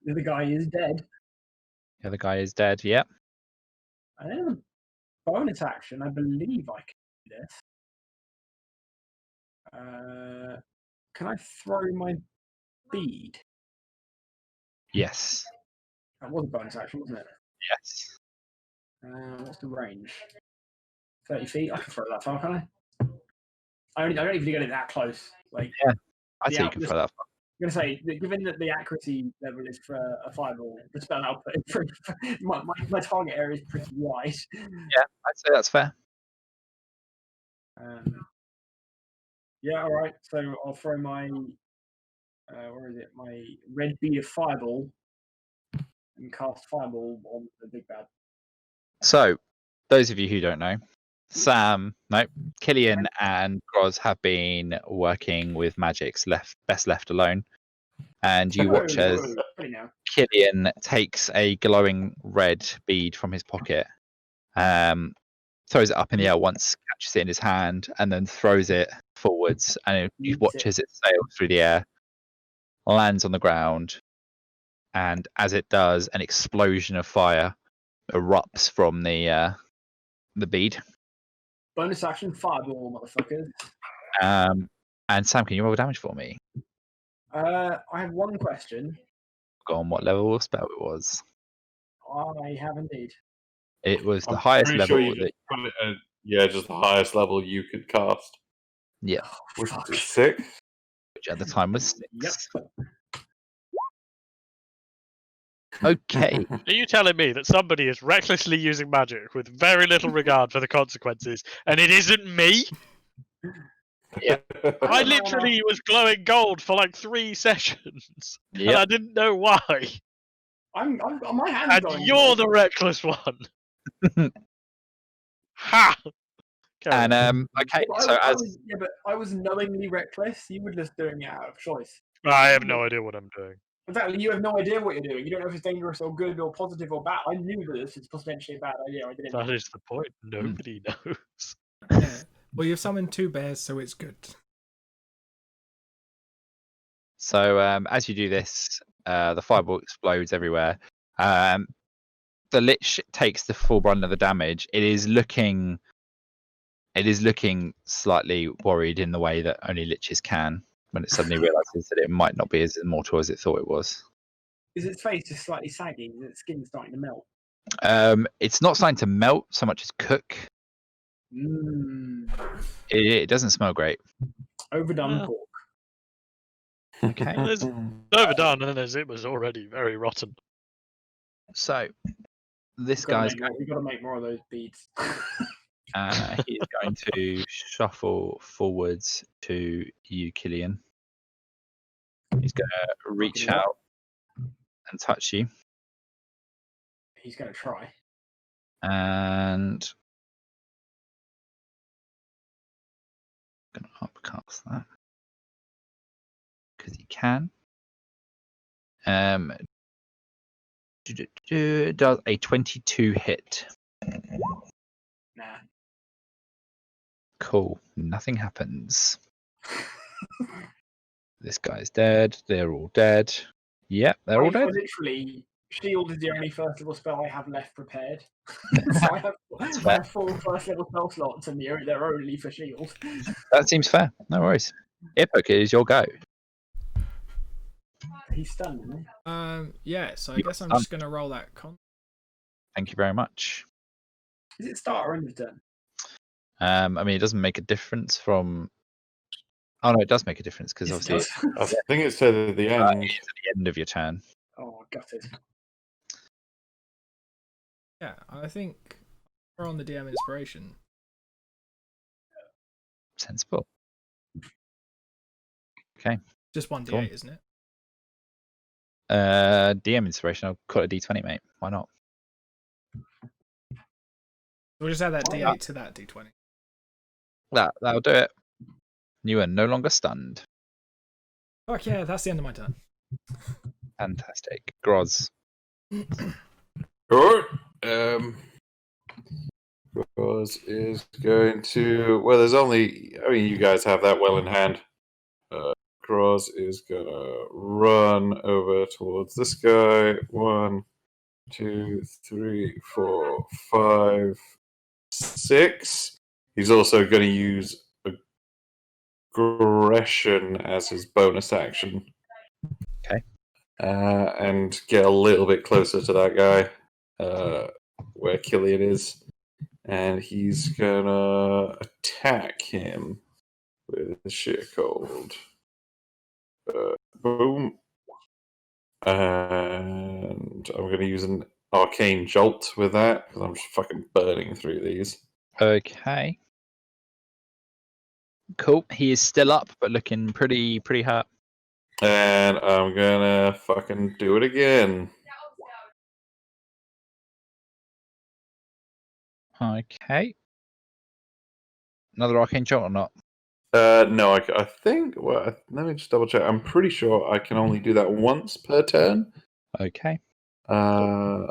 The other guy is dead. The other guy is dead. Yep. And then a bonus action, I believe I can do this. Can I throw my bead? Yes. That was a bonus action, wasn't it? Yes. What's the range? 30 feet? I can throw that far, can I? I don't even get it that close. Like, I'd say you can throw that. I'm going to say, given that the accuracy level is for a fireball, the spell output is pretty, my target area is pretty wide. Yeah, I'd say that's fair. Yeah, all right. So I'll throw my, where is it? My red bead of fireball and cast fireball on the big bad. So, those of you who don't know, Killian and Groz have been working with magics best left alone. And you watch as Killian takes a glowing red bead from his pocket, throws it up in the air once, catches it in his hand, and then throws it forwards. And you watch as it sails through the air, lands on the ground, and as it does, an explosion of fire erupts from the bead. Bonus action fireball, motherfuckers. And Sam, can you roll damage for me? I have one question. Go on, what level of spell it was? I have indeed. It was the I'm highest pretty level sure you that. just put it at, yeah, just the highest level you could cast. Yeah, Which was 6. which at the time was 6. Yep. Okay. Are you telling me that somebody is recklessly using magic with very little regard for the consequences, and it isn't me? I literally was glowing gold for like 3 sessions, and Yep. I didn't know why. I'm my hand's And going. you're the reckless one. Ha! Carry And on. okay, But so but I was knowingly reckless. You were just doing it out of choice. I have no idea what I'm doing. Exactly. You have no idea what you're doing. You don't know if it's dangerous or good or positive or bad. I knew that this is potentially a bad idea. I didn't. That is the point. Nobody knows. Yeah. Well, you've summoned 2 bears, so it's good. So as you do this, the fireball explodes everywhere. The lich takes the full brunt of the damage. It is looking slightly worried in the way that only liches can when it suddenly realizes that it might not be as immortal as it thought it was. Is its face just slightly sagging? Is its skin starting to melt? It's not starting to melt so much as cook. It doesn't smell great. Overdone Well. pork. Okay. It's overdone, and as it was already very rotten. So this We've guy's got to make more of those beads. he's going to shuffle forwards to you, Killian. He's going to reach Fucking out and touch you, He's going to try. and I'm going to upcast that because he can. Does a 22 hit. Nah. Cool. Nothing happens. This guy's dead. They're all dead. Yep, they're all dead. Literally, shield is the only first level spell I have left prepared. So I have 4 first level spell slots, and they're only for shield. That seems fair. No worries. Ipok, it is your go. He's stunned, isn't he? Yeah. So I You guess got I'm just gonna roll that con. Thank you very much. Is it start or end of turn? I mean, it doesn't make a difference from. Oh no, it does make a difference because Yes, it obviously does. I think it said at the end. it's at the end of your turn. Oh, gutted. Yeah, I think we're on the DM inspiration. Sensible. Just 1d8, Cool. isn't it? DM inspiration. I'll call it a D20, mate. Why not? We'll just add that Why d8 not? to that d20. That'll do it. You are no longer stunned. Fuck yeah, that's the end of my turn. Fantastic. Groz. Alright. Groz is going to. Well, there's only. I mean, you guys have that well in hand. Groz is gonna run over towards this guy. 1, 2, 3, 4, 5, 6. He's also going to use aggression as his bonus action. Okay. And get a little bit closer to that guy, where Killian is. And he's gonna attack him with the sheer cold. Boom. And I'm gonna use an arcane jolt with that because I'm just fucking burning through these. Okay. Cool. He is still up, but looking pretty hurt. And I'm gonna fucking do it again. Okay. Another arcane jolt or not? No, I think. Well, let me just double check. I'm pretty sure I can only do that once per turn. Okay. I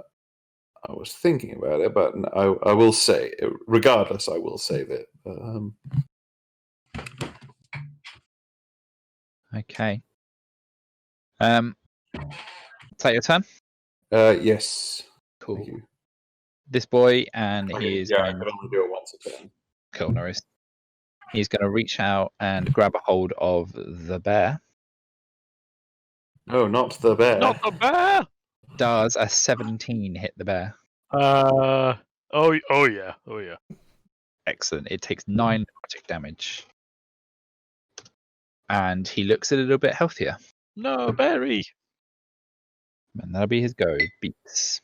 was thinking about it, but I will say, regardless, I will save it. Okay. Take your turn. Yes. Cool. Thank you. This boy, and Okay, he is yeah, I going. could only do it once a turn. Cool, no worries. He's going to reach out and grab a hold of the bear. Oh, not the bear. Not the bear. Does a 17 hit the bear? Oh yeah. Excellent. It takes 9 necrotic damage. And he looks a little bit healthier. No, berry. And that'll be his go. Beats.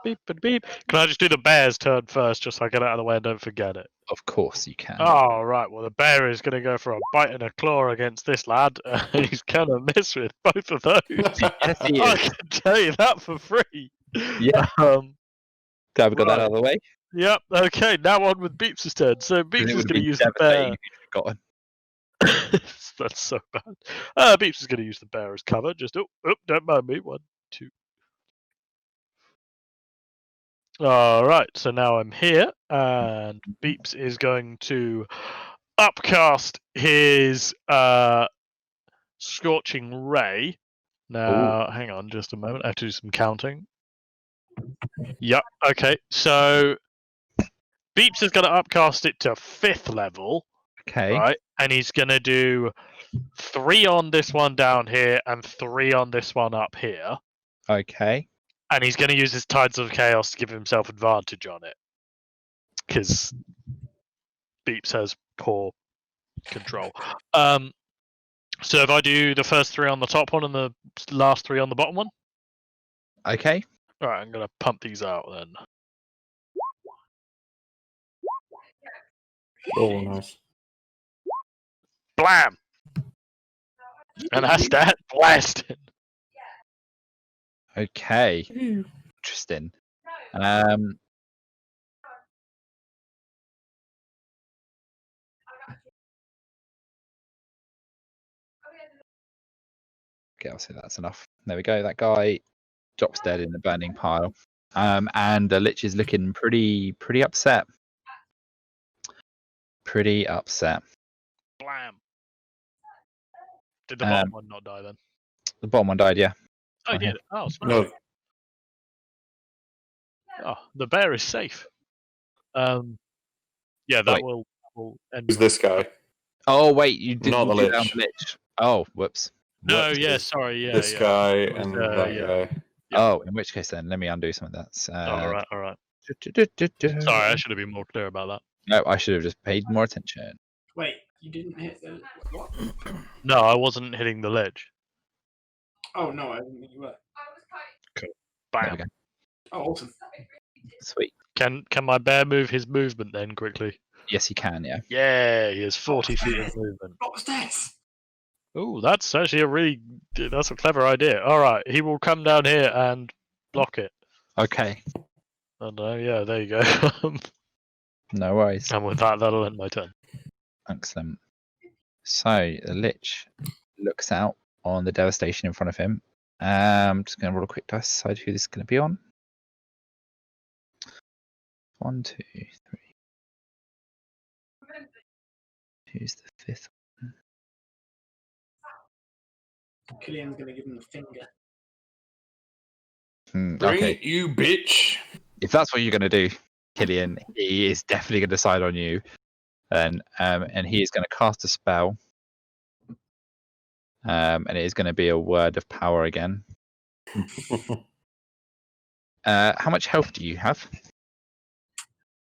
Beep and beep. Can I just do the bear's turn first, just so I get it out of the way and don't forget it? Of course you can. Oh, right. Well, the bear is going to go for a bite and a claw against this lad. He's going to miss with both of those. Yes, he I is. can tell you that for free. Yeah. Glad we got that out of the way. Yep. Okay. Now on with Beeps' turn. So Beeps It is would going to be use the devastating bear. if you'd forgotten. That's so bad. Beeps is going to use the bear as cover. Just don't mind me. 1, 2. All right. So now I'm here, and Beeps is going to upcast his Scorching Ray. Now, hang on just a moment. I have to do some counting. Yep. Okay. So Beeps is going to upcast it to 5th level. Okay. Right. And he's going to do 3 on this one down here and 3 on this one up here. Okay. And he's going to use his Tides of Chaos to give himself advantage on it. Because Beeps has poor control. So if I do the first 3 on the top one and the last 3 on the bottom one. Okay. Alright, I'm going to pump these out then. Oh, nice. Blam! And that's that. Blasted. Okay. Interesting. Okay, I'll say that's enough. There we go. That guy drops dead in the burning pile. And the Lich is looking pretty upset. Pretty upset. Blam. Did the bottom one not die then? The bottom one died, yeah. Oh, Okay. did. Oh, No, oh, the bear is safe. Yeah, that Wait. will end. who's this guy? Oh wait, you didn't Not the do down Lich. the Lich. Oh, whoops. No, What yeah, is sorry, yeah. This yeah. guy It was, and that yeah. guy. Yeah. Oh, in which case then let me undo some of that. All right. Sorry, I should have been more clear about that. No, I should have just paid more attention. Wait, you didn't hit the what? No, I wasn't hitting the ledge. Oh no, I didn't think you were. There Bam. we go. Oh, awesome. Sweet. Can my bear move his movement then quickly? Yes, you can. Yeah. Yeah, he has 40 feet of movement. What was this? Oh, that's actually that's a clever idea. All right, he will come down here and block it. Okay. And yeah, there you go. No worries. And with that, that'll end my turn. Excellent. So the Lich looks out on the devastation in front of him. I'm just going to roll a quick dice, decide who this is going to be on. 1, 2, 3. Who's the 5th? Killian's gonna give him the finger. Bring Okay. it, you bitch. If that's what you're going to do, Killian, he is definitely going to decide on you. And he is going to cast a spell. And it is going to be a word of power again. How much health do you have?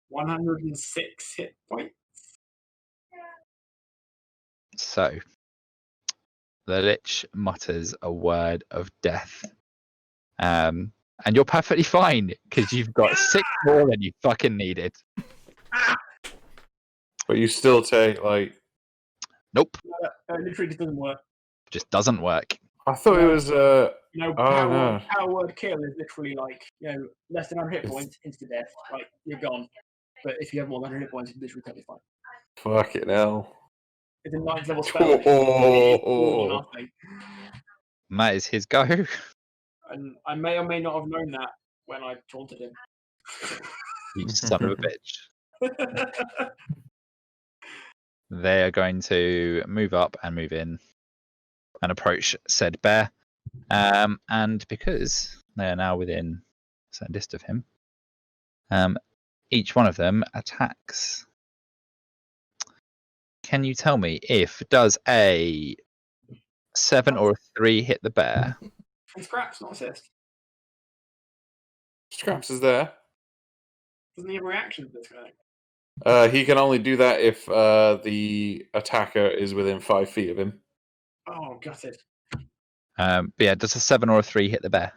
106 hit points. So, the Lich mutters a word of death. And you're perfectly fine, because you've got 6 more than you fucking needed. But you still take, like... Nope. That literally just doesn't work. Just doesn't work. I thought it was... You know, Oh, no. power word kill is literally like, you know, less than 100 hit points, instant death. Like, you're gone. But if you have more than 100 hit points, you literally totally fine. Fucking hell. It's a 9th level spell. Oh. Nothing. And that is his go. And I may or may not have known that when I taunted him. You son of a bitch. They are going to move up and move in and approach said bear. And because they are now within a certain distance of him, each one of them attacks. Can you tell me if does a 7 or a 3 hit the bear? And scraps, not assist. Scraps is there. Doesn't he have reaction to this guy? He can only do that if the attacker is within 5 feet of him. Oh, gutted. But yeah, does a 7 or a 3 hit the bear?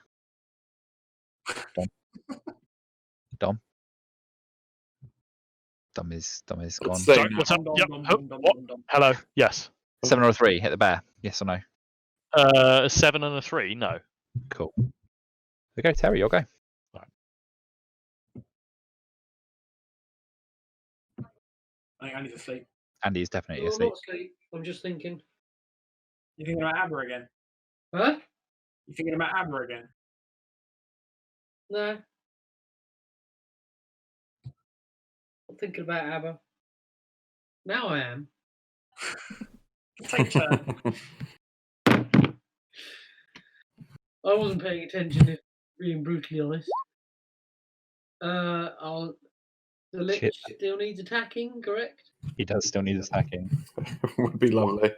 Dom. Dom is Let's gone. say Sorry, no. what's up? Yep. What? Hello. Yes. 7 or a 3 hit the bear? Yes or no? A 7 and a 3. No. Cool. Okay, Terry, you'll go. I think I need to sleep. Andy's definitely I'm asleep. not asleep. I'm just thinking. You thinking about Abba again? Huh? You thinking about Abba again? No. I'm thinking about ABBA. Now I am. Take a turn. I wasn't paying attention, if being brutally honest. The Lich Shit. still needs attacking, correct? He does still need attacking. Would be lovely.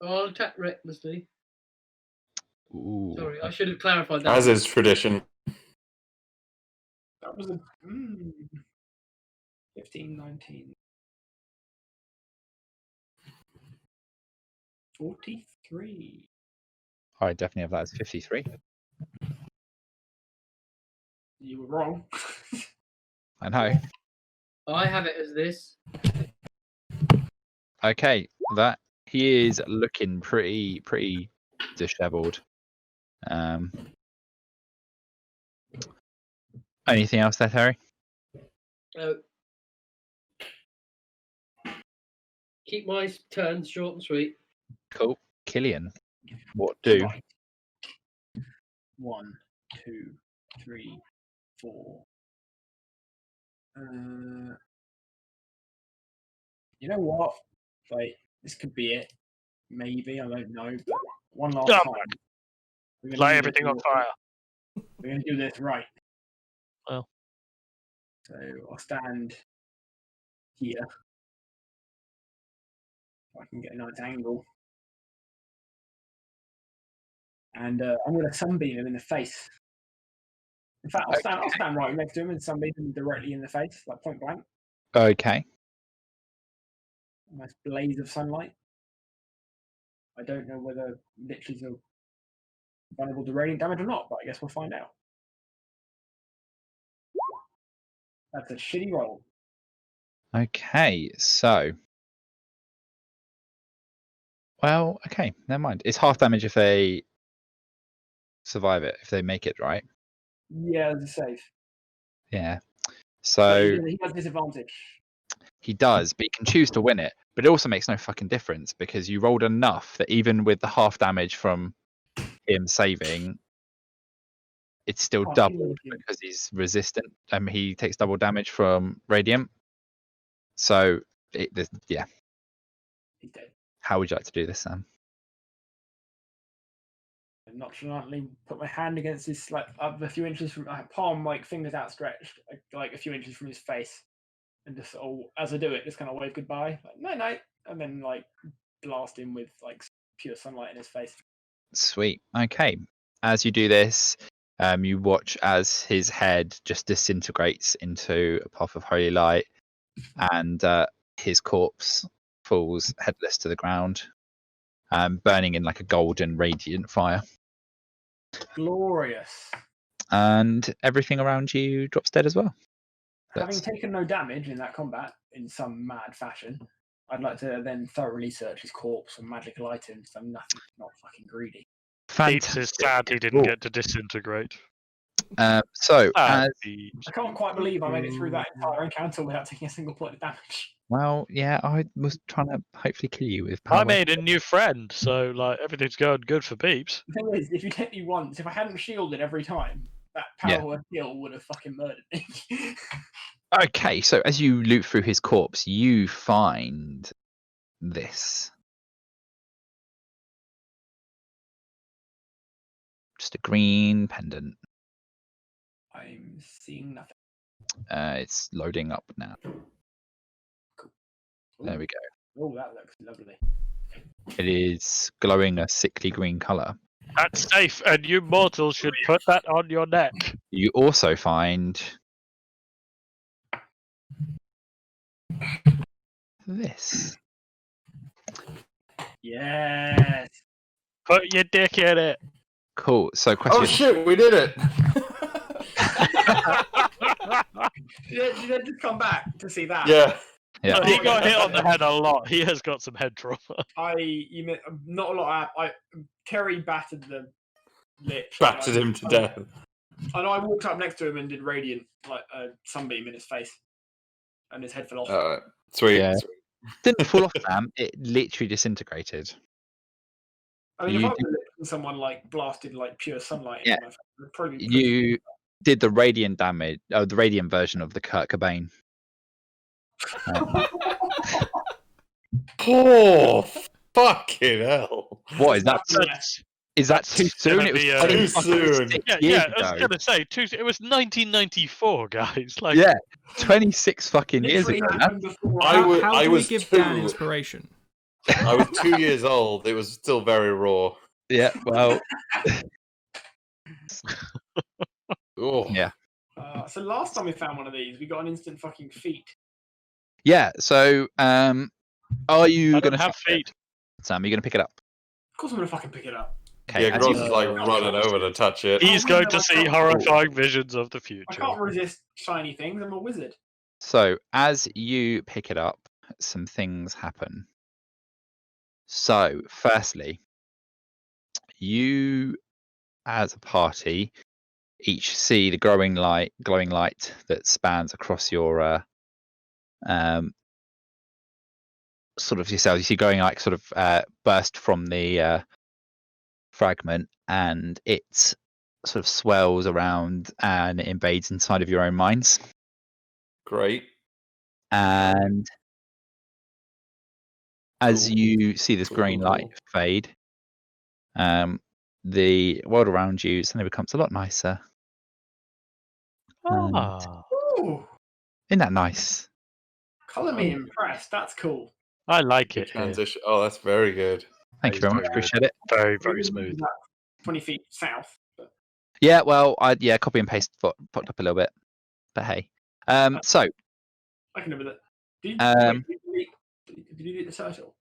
I'll attack recklessly. Ooh. Sorry, I should have clarified that. As is tradition. That was a 15, 19. 43. I definitely have that as 53. You were wrong. I know. I have it as this. Okay, that he is looking pretty dishevelled. Anything else there, Terry? Keep my turns short and sweet. Cool. Killian, what do? Right. 1, 2, 3, 4. You know what? Like, this could be it. Maybe, I don't know. But one last Oh, time. We're gonna Light do everything this on fire. We're going to do this right. Well. So I'll stand here. So I can get a nice angle. And I'm going to sunbeam him in the face. In fact, I'll stand right next to him and sunbeam him directly in the face, like point blank. Okay. A nice blaze of sunlight. I don't know whether liches are vulnerable to radiant damage or not, but I guess we'll find out. That's a shitty roll. Okay, so. Well, okay, never mind. It's half damage if they survive it, if they make it, right? Yeah, it's a save. Yeah. But So he has disadvantage. he does, but he can choose to win it. But it also makes no fucking difference because you rolled enough that even with the half damage from him saving, it's still doubled because he's resistant. He takes double damage from radiant. So, yeah. He's dead. How would you like to do this, Sam? And nonchalantly put my hand against his, like, up a few inches from palm, like fingers outstretched, like a few inches from his face, and just as I do it, just kind of wave goodbye, like night night, and then like blast him with like pure sunlight in his face. Sweet. Okay. As you do this, you watch as his head just disintegrates into a puff of holy light, and his corpse falls headless to the ground, burning in like a golden radiant fire. Glorious. And everything around you drops dead as well. Having taken no damage in that combat in some mad fashion, I'd like to then thoroughly search his corpse for magical items. I'm not fucking greedy. Peeps is sad he didn't get to disintegrate. So, I can't quite believe I made it through that entire encounter without taking a single point of damage. Well, yeah, I was trying to hopefully kill you with power. I made a new friend, so like everything's going good for Peeps. The thing is, if you hit me once, if I hadn't shielded every time, that power kill would have fucking murdered me. Okay, so as you loot through his corpse, you find this. Just a green pendant. I'm seeing nothing. It's loading up now. Cool. There we go. Oh, that looks lovely. It is glowing a sickly green colour. That's safe, and you mortals should put that on your neck. You also find this. Yes. Put your dick in it. Cool. So, question. Oh shit, we did it! Did they just come back to see that? Yeah. Yeah. He got hit on the head a lot. He has got some head trauma. Not a lot. Terry battered the lich. Battered him to death. And I walked up next to him and did radiant, like a sunbeam in his face, and his head fell off. Alright. Sweet. Yeah. Sweet. Didn't fall off, Sam. It literally disintegrated. I mean, you if I was someone like blasted like pure sunlight, Yeah. into my face, it would probably be You did the radiant damage, the radiant version of the Kurt Cobain. Oh, fucking hell. What is that? That's- Is that too soon? gonna It was be, too 26 soon. Yeah, years I was ago. gonna say it was 1994, guys. Like, Yeah, 26 fucking years literally ago. Man. happened before I I would- How do we was give two. Dan inspiration? I was 2 years old. It was still very raw. Yeah, well, Oh. Yeah. So last time we found one of these, we got an instant fucking feat. yeah. So, are you I going don't to have feet. Sam? Are you going to pick it up? Of course, I'm gonna fucking pick it up. Okay. Yeah, as Gross you- is like running over to touch it. He's going to see horrifying visions of the I future. can't resist shiny things. I'm a wizard. So, as you pick it up, some things happen. So, firstly, you, as a party, each see the glowing light that spans across your sort of yourselves. You see glowing light sort of burst from the fragment, and it sort of swells around and it invades inside of your own minds. Great. And as Cool. you see this Cool, green cool, light fade, the world around you suddenly becomes a lot nicer. And Ah, Ooh, isn't that nice? colour me impressed. That's cool. I like Good it. Here. transition. Oh, that's very good. Thank you very much. Appreciate it. Very, We very wouldn't smooth. do that 20 feet south. But Yeah, well, copy and paste popped up a little bit, but hey. So I can live with it. Did you delete the turtle?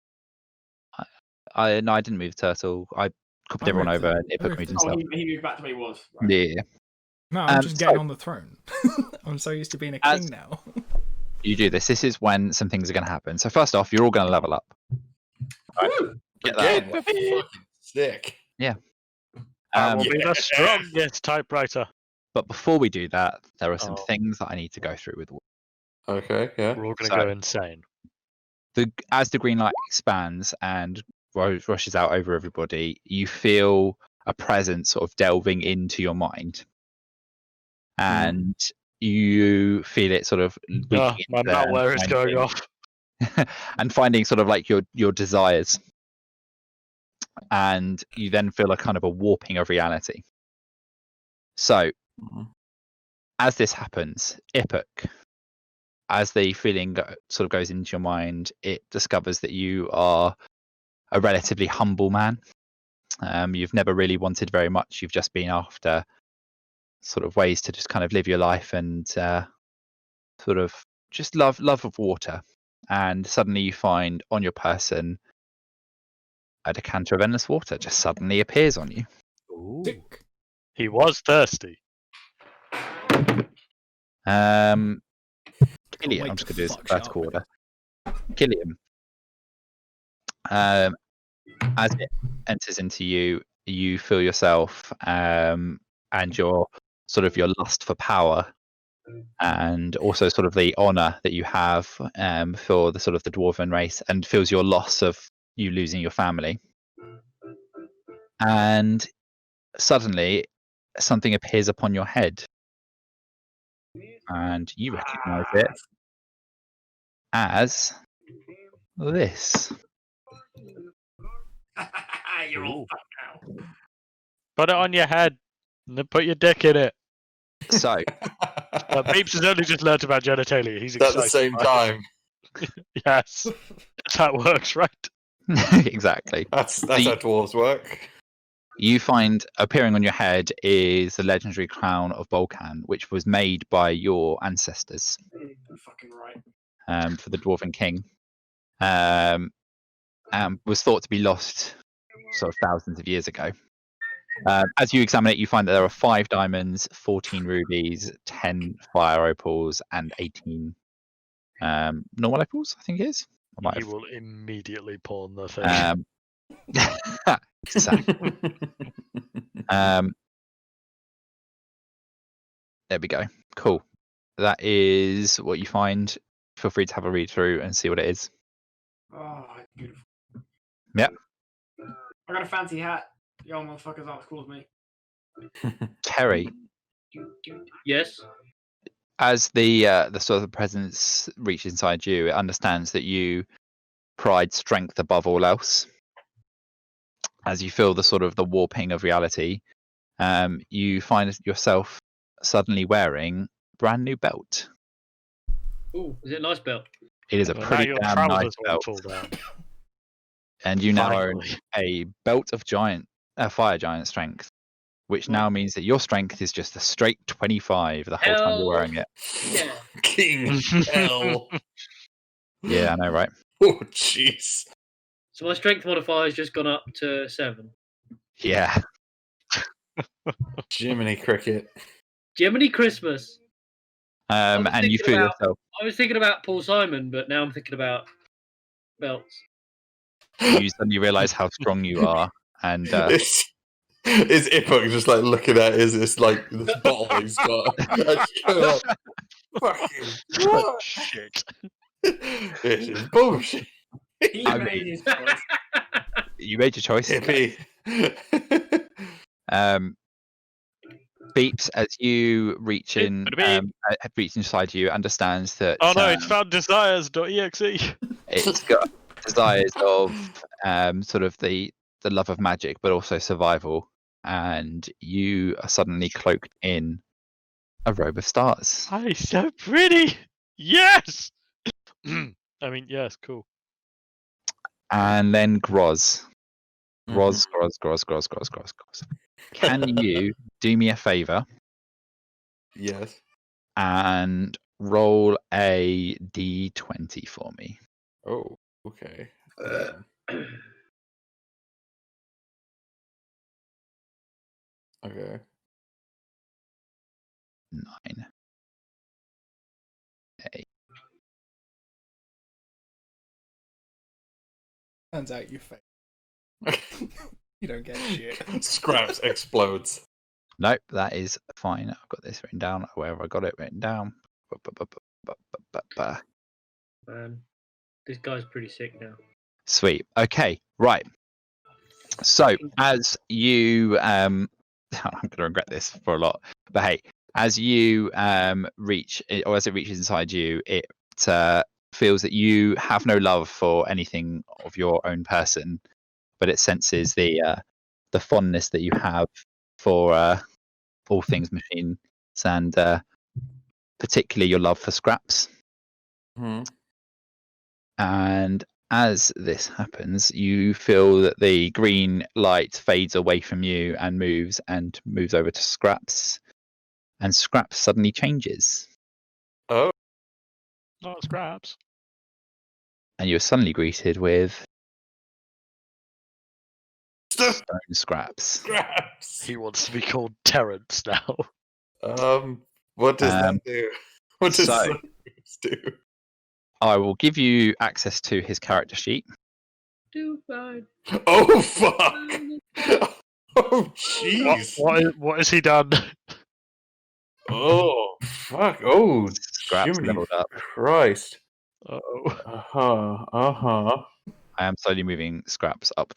I didn't move the turtle. I copied I everyone moved over. it. And it I moved moved it. himself. He moved back to where he was. Right. Yeah, No, I'm just getting so- on the throne. I'm so used to being a As- king now. you do this. This is when some things are going to happen. So first off, you're all going to level up. Woo! Get that. Again, fucking sick. I will Um, be the strongest typewriter. But before we do that, there are some Oh. things that I need to go through with. Okay, yeah. We're all going to So- go insane. As the green light expands and rushes out over everybody, you feel a presence sort of delving into your mind, and you feel it sort of Ah, leaking my in there and malware is going finding- off. and finding sort of like your desires, and you then feel a kind of a warping of reality. So Mhm. as this happens, Ipuk, as the feeling sort of goes into your mind, it discovers that you are a relatively humble man. You've never really wanted very much. You've just been after sort of ways to just kind of live your life and sort of just love of water. And suddenly you find on your person a decanter of endless water just suddenly appears on you. Sick. He was thirsty. Killian, wait I'm just to going to do this fuck shit vertical up. order. Killian, as it enters into you, you feel yourself and your sort of your lust for power, and also sort of the honor that you have for the sort of the dwarven race, and feels your loss of you losing your family. And suddenly, something appears upon your head, and you recognize it as this. You're all fucked now. Put it on your head and then put your dick in it. So, Beeps has only just learnt about genitalia. He's At the excited. same time. Yes. That's how it works, right? Exactly. That's how dwarves work. You find appearing on your head is the legendary crown of Volcan, which was made by your ancestors You're fucking right. for the Dwarven King. Was thought to be lost sort of thousands of years ago. As you examine it, you find that there are 5 diamonds, 14 rubies, 10 fire opals, and 18 normal opals, I think it is. I might He have. will immediately pawn the thing. Exactly. There we go. Cool. That is what you find. Feel free to have a read through and see what it is. Oh, beautiful. Yep. I got a fancy hat. Y'all motherfuckers aren't as cool as me. Terry, Yes. as the sort of presence reaches inside you, it understands that you pride strength above all else. As you feel the sort of the warping of reality, you find yourself suddenly wearing a brand new belt. Ooh, is it a nice belt? It is a Well, now pretty your damn nice trousers won't belt, fall down. and you now own Finally. a belt of fire giant strength, which now means that your strength is just a straight 25 the whole time you're wearing it. Yeah. King hell. Yeah, I know, right? Oh, jeez. So my strength modifier has just gone up to 7. Yeah. Jiminy Cricket. Jiminy Christmas. And you feel yourself. I was thinking about Paul Simon, but now I'm thinking about belts. You suddenly realise how strong you are, and Is Ipok just like looking at this like this bottle he's got? Like, fucking what? Shit. This is bullshit. He I made his choice. you made your choice. Hippie. Beeps, as you reach in, Beep. reach inside you, understands that. Oh no, it's found desires.exe. It's got desires of sort of the love of magic, but also survival, and you are suddenly cloaked in a robe of stars. Hi, so pretty. Yes. I mean, yes, cool. And then Groz. Mhm. Groz. Can you do me a favor Yes. and roll a d20 for me? Oh, okay. Okay. 9. Turns out you failed. You don't get shit. Scraps explodes. Nope, that is fine. I've got this written down. Where have I got it written down? This guy's pretty sick now. Sweet. Okay, right. So as you I'm gonna regret this for a lot, but hey, as you reach or as it reaches inside you, it feels that you have no love for anything of your own person, but it senses the fondness that you have for all things machines, and particularly your love for Scraps. Hmm. And as this happens, you feel that the green light fades away from you and moves over to Scraps, and Scraps suddenly changes, Oh. Not scraps. and you're suddenly greeted with Stone Stone Scraps. Scraps. He wants to be called Terrence now. What does that do? What does so- Scraps do? I will give you access to his character sheet. Do fine. Oh fuck! Oh jeez! What has he done? Oh fuck! Oh, Scraps Jiminy leveled up. Christ! Uh-oh. I am slowly moving Scraps up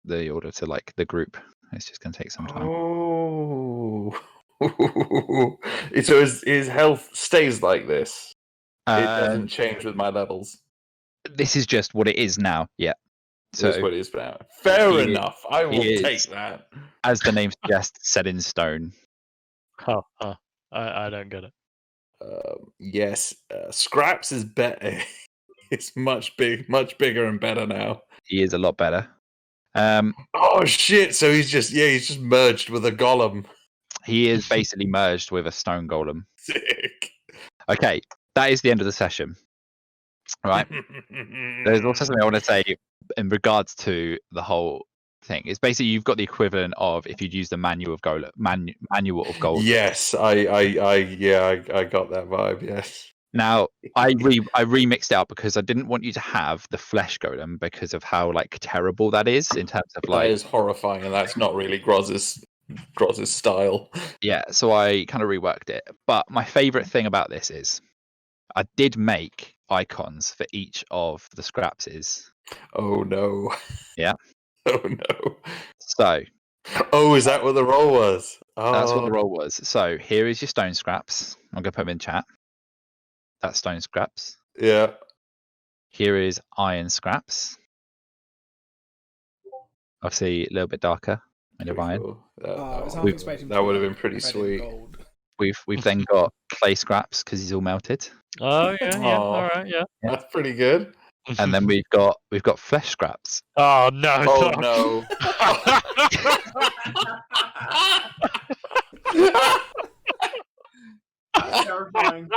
the order to like the group. It's just going to take some time. Oh. So his health stays like this. It doesn't change with my levels. This is just what it is now. Yeah. So that's So what it is now. Fair he- enough. I will he take is- that. as the name suggests, set in stone. I don't get it. Yes, Scraps is better. It's much bigger and better now. He is a lot better. Oh shit! So he's just merged with a golem. He is basically merged with a stone golem. Sick. Okay, that is the end of the session. Right. There's also something I want to say in regards to the whole thing. It's basically you've got the equivalent of if you'd use the manual of golem. Manual of golem. Yes, I got that vibe. Yes. Now I remixed it out because I didn't want you to have the flesh golem because of how like terrible that is in terms of like. That is horrifying, and that's not really Groz's style. Yeah, so I kind of reworked it. But my favorite thing about this is I did make icons for each of the scrapses. Oh no. Yeah. Oh no. So. Oh, is that what the roll was? Oh. That's what the roll was. So here is your stone scraps. I'm going to put them in chat. That's stone scraps. Yeah. Here is iron scraps. Obviously, a little bit darker. Made of iron. Cool. That would have been pretty sweet. Gold. We've then got clay scraps because he's all melted. Oh yeah, all right, yeah. That's pretty good. And then we've got flesh scraps. Oh no! Oh no! Terrifying.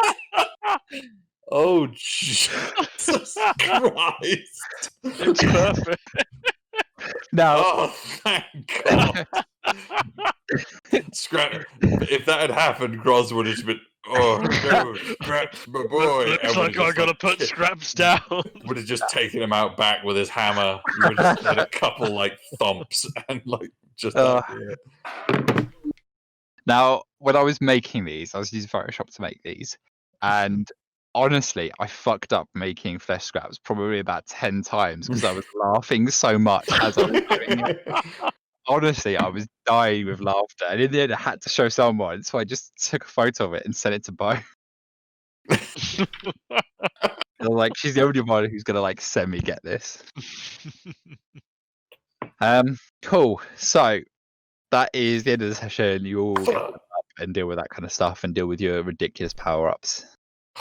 Oh Jesus Christ! It's perfect. Now, Oh, thank God! Scrap. If that had happened, Groz would have been. Oh no, Scraps, my boy! Looks like I gotta put Scraps down. Would have just taken him out back with his hammer. You would have had a couple like thumps and like just. Now, when I was making these, I was using Photoshop to make these, and honestly, I fucked up making flesh scraps probably about 10 times because I was laughing so much as I was doing it. Honestly, I was dying with laughter, and in the end, I had to show someone, so I just took a photo of it and sent it to Bo. Like, she's the only one who's gonna like semi get this. Cool. So that is the end of the session. You all get up and deal with that kind of stuff and deal with your ridiculous power ups.